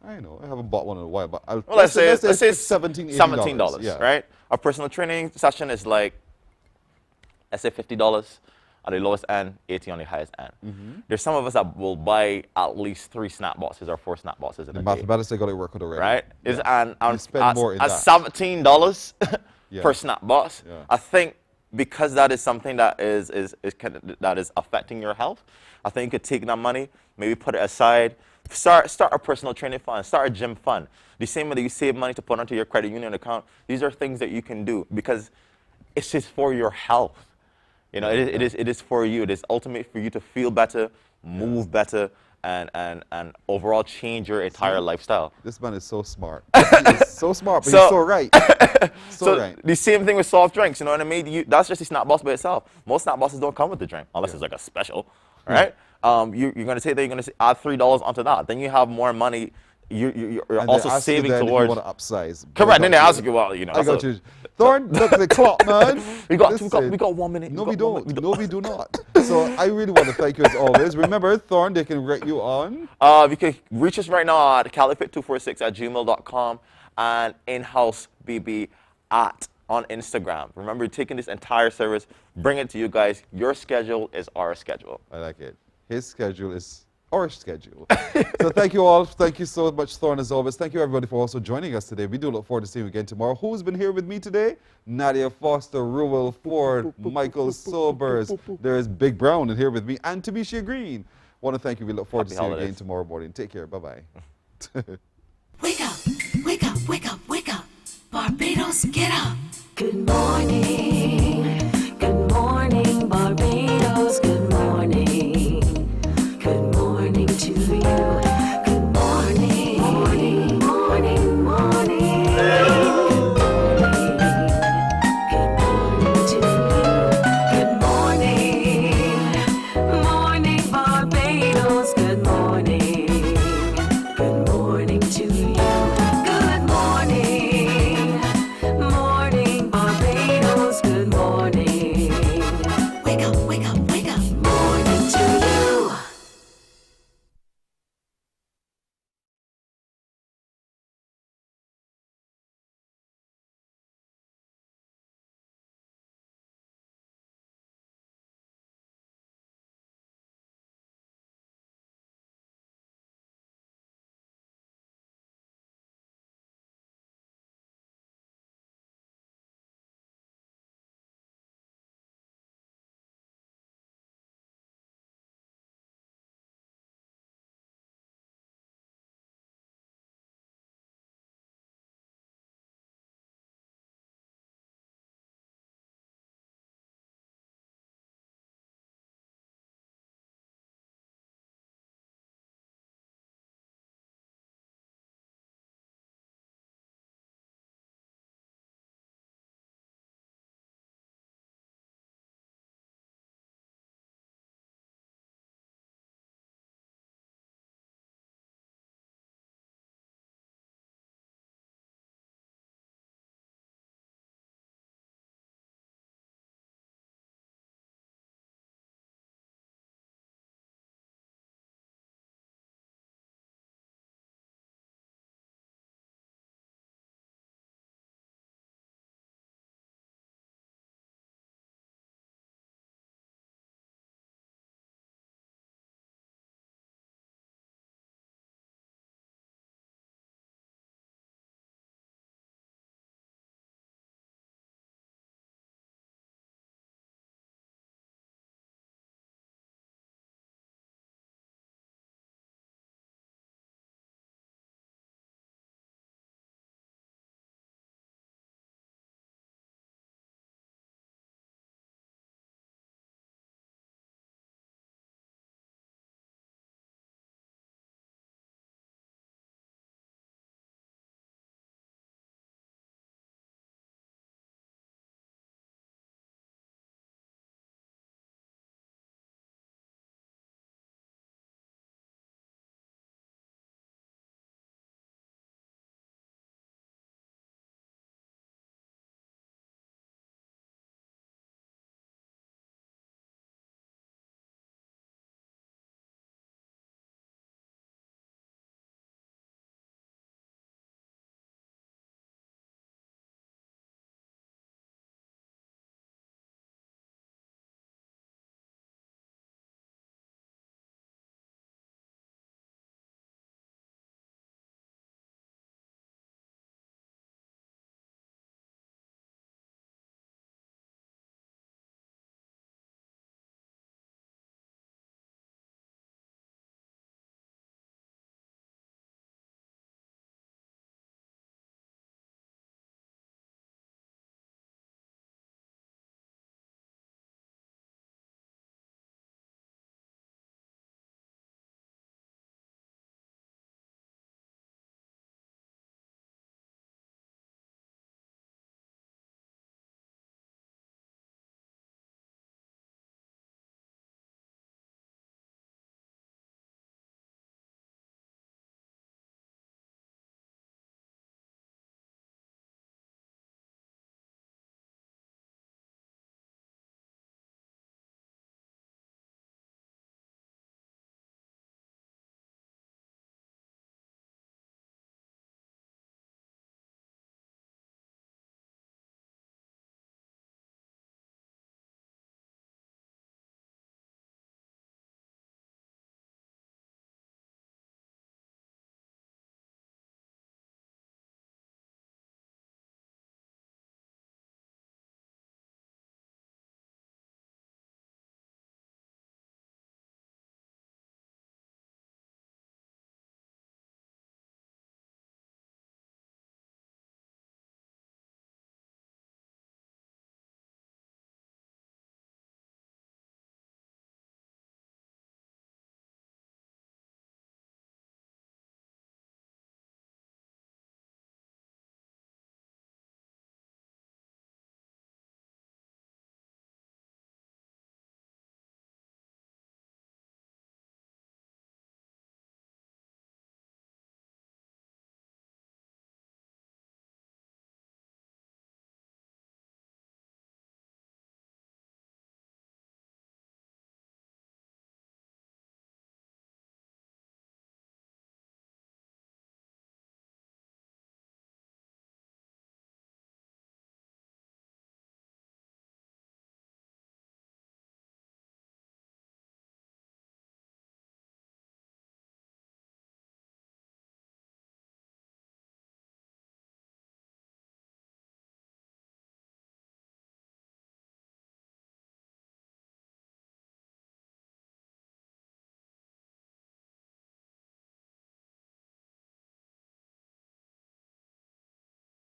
Speaker 9: I know, I haven't bought one in a while, but
Speaker 8: let's say
Speaker 9: it's $17,
Speaker 8: $17,
Speaker 9: yeah.
Speaker 8: right? A personal training session is like, let's say $50 at the lowest end, 80 on the highest end. There's some of us that will buy at least 3 snap bosses or 4 snap bosses in a day.
Speaker 9: Mathematics, they got to work with already.
Speaker 8: Right?
Speaker 9: Yeah.
Speaker 8: And
Speaker 9: spend more in
Speaker 8: at
Speaker 9: that.
Speaker 8: $17
Speaker 9: Yeah.
Speaker 8: per snap boss,
Speaker 9: Yeah.
Speaker 8: I think because that is something that is affecting your health, I think you could take that money, maybe put it aside, start a personal training fund, start a gym fund. The same way that you save money to put onto your credit union account, these are things that you can do because it's just for your health. You know, it is for you. It is ultimate for you to feel better, move better, and overall change your entire lifestyle.
Speaker 9: This man is so smart. He's so smart, but he's so right. So right.
Speaker 8: The same thing with soft drinks, you know what I mean? That's just the snap boss by itself. Most snap bosses don't come with the drink, unless it's like a special, right? You're going to say that you're going to add $3 onto that. Then you have more money. You're also saving towards.
Speaker 9: You want to upsize.
Speaker 8: Correct. Then they ask you, well, you know.
Speaker 9: I got you. Thorn, look at the clock, man.
Speaker 8: we got 1 minute.
Speaker 9: No, we don't. No, we do not. So I really want to thank you as always. Remember, Thorn, they can rate you on.
Speaker 8: You can reach us right now at califit246@gmail.com and inhousebb on Instagram. Remember, taking this entire service, bring it to you guys. Your schedule is our schedule.
Speaker 9: I like it. His schedule is our schedule. So thank you all. Thank you so much, Thorn, as always. Thank you, everybody, for also joining us today. We do look forward to seeing you again tomorrow. Who's been here with me today? Nadia Foster, Ruel Ford, Michael Sobers. There is Big Brown here with me, and Tamisha Green. Want to thank you. We look forward to seeing you again tomorrow morning. Take care. Bye-bye.
Speaker 18: Wake up, wake up, wake up, wake up. Barbados, get up. Good morning.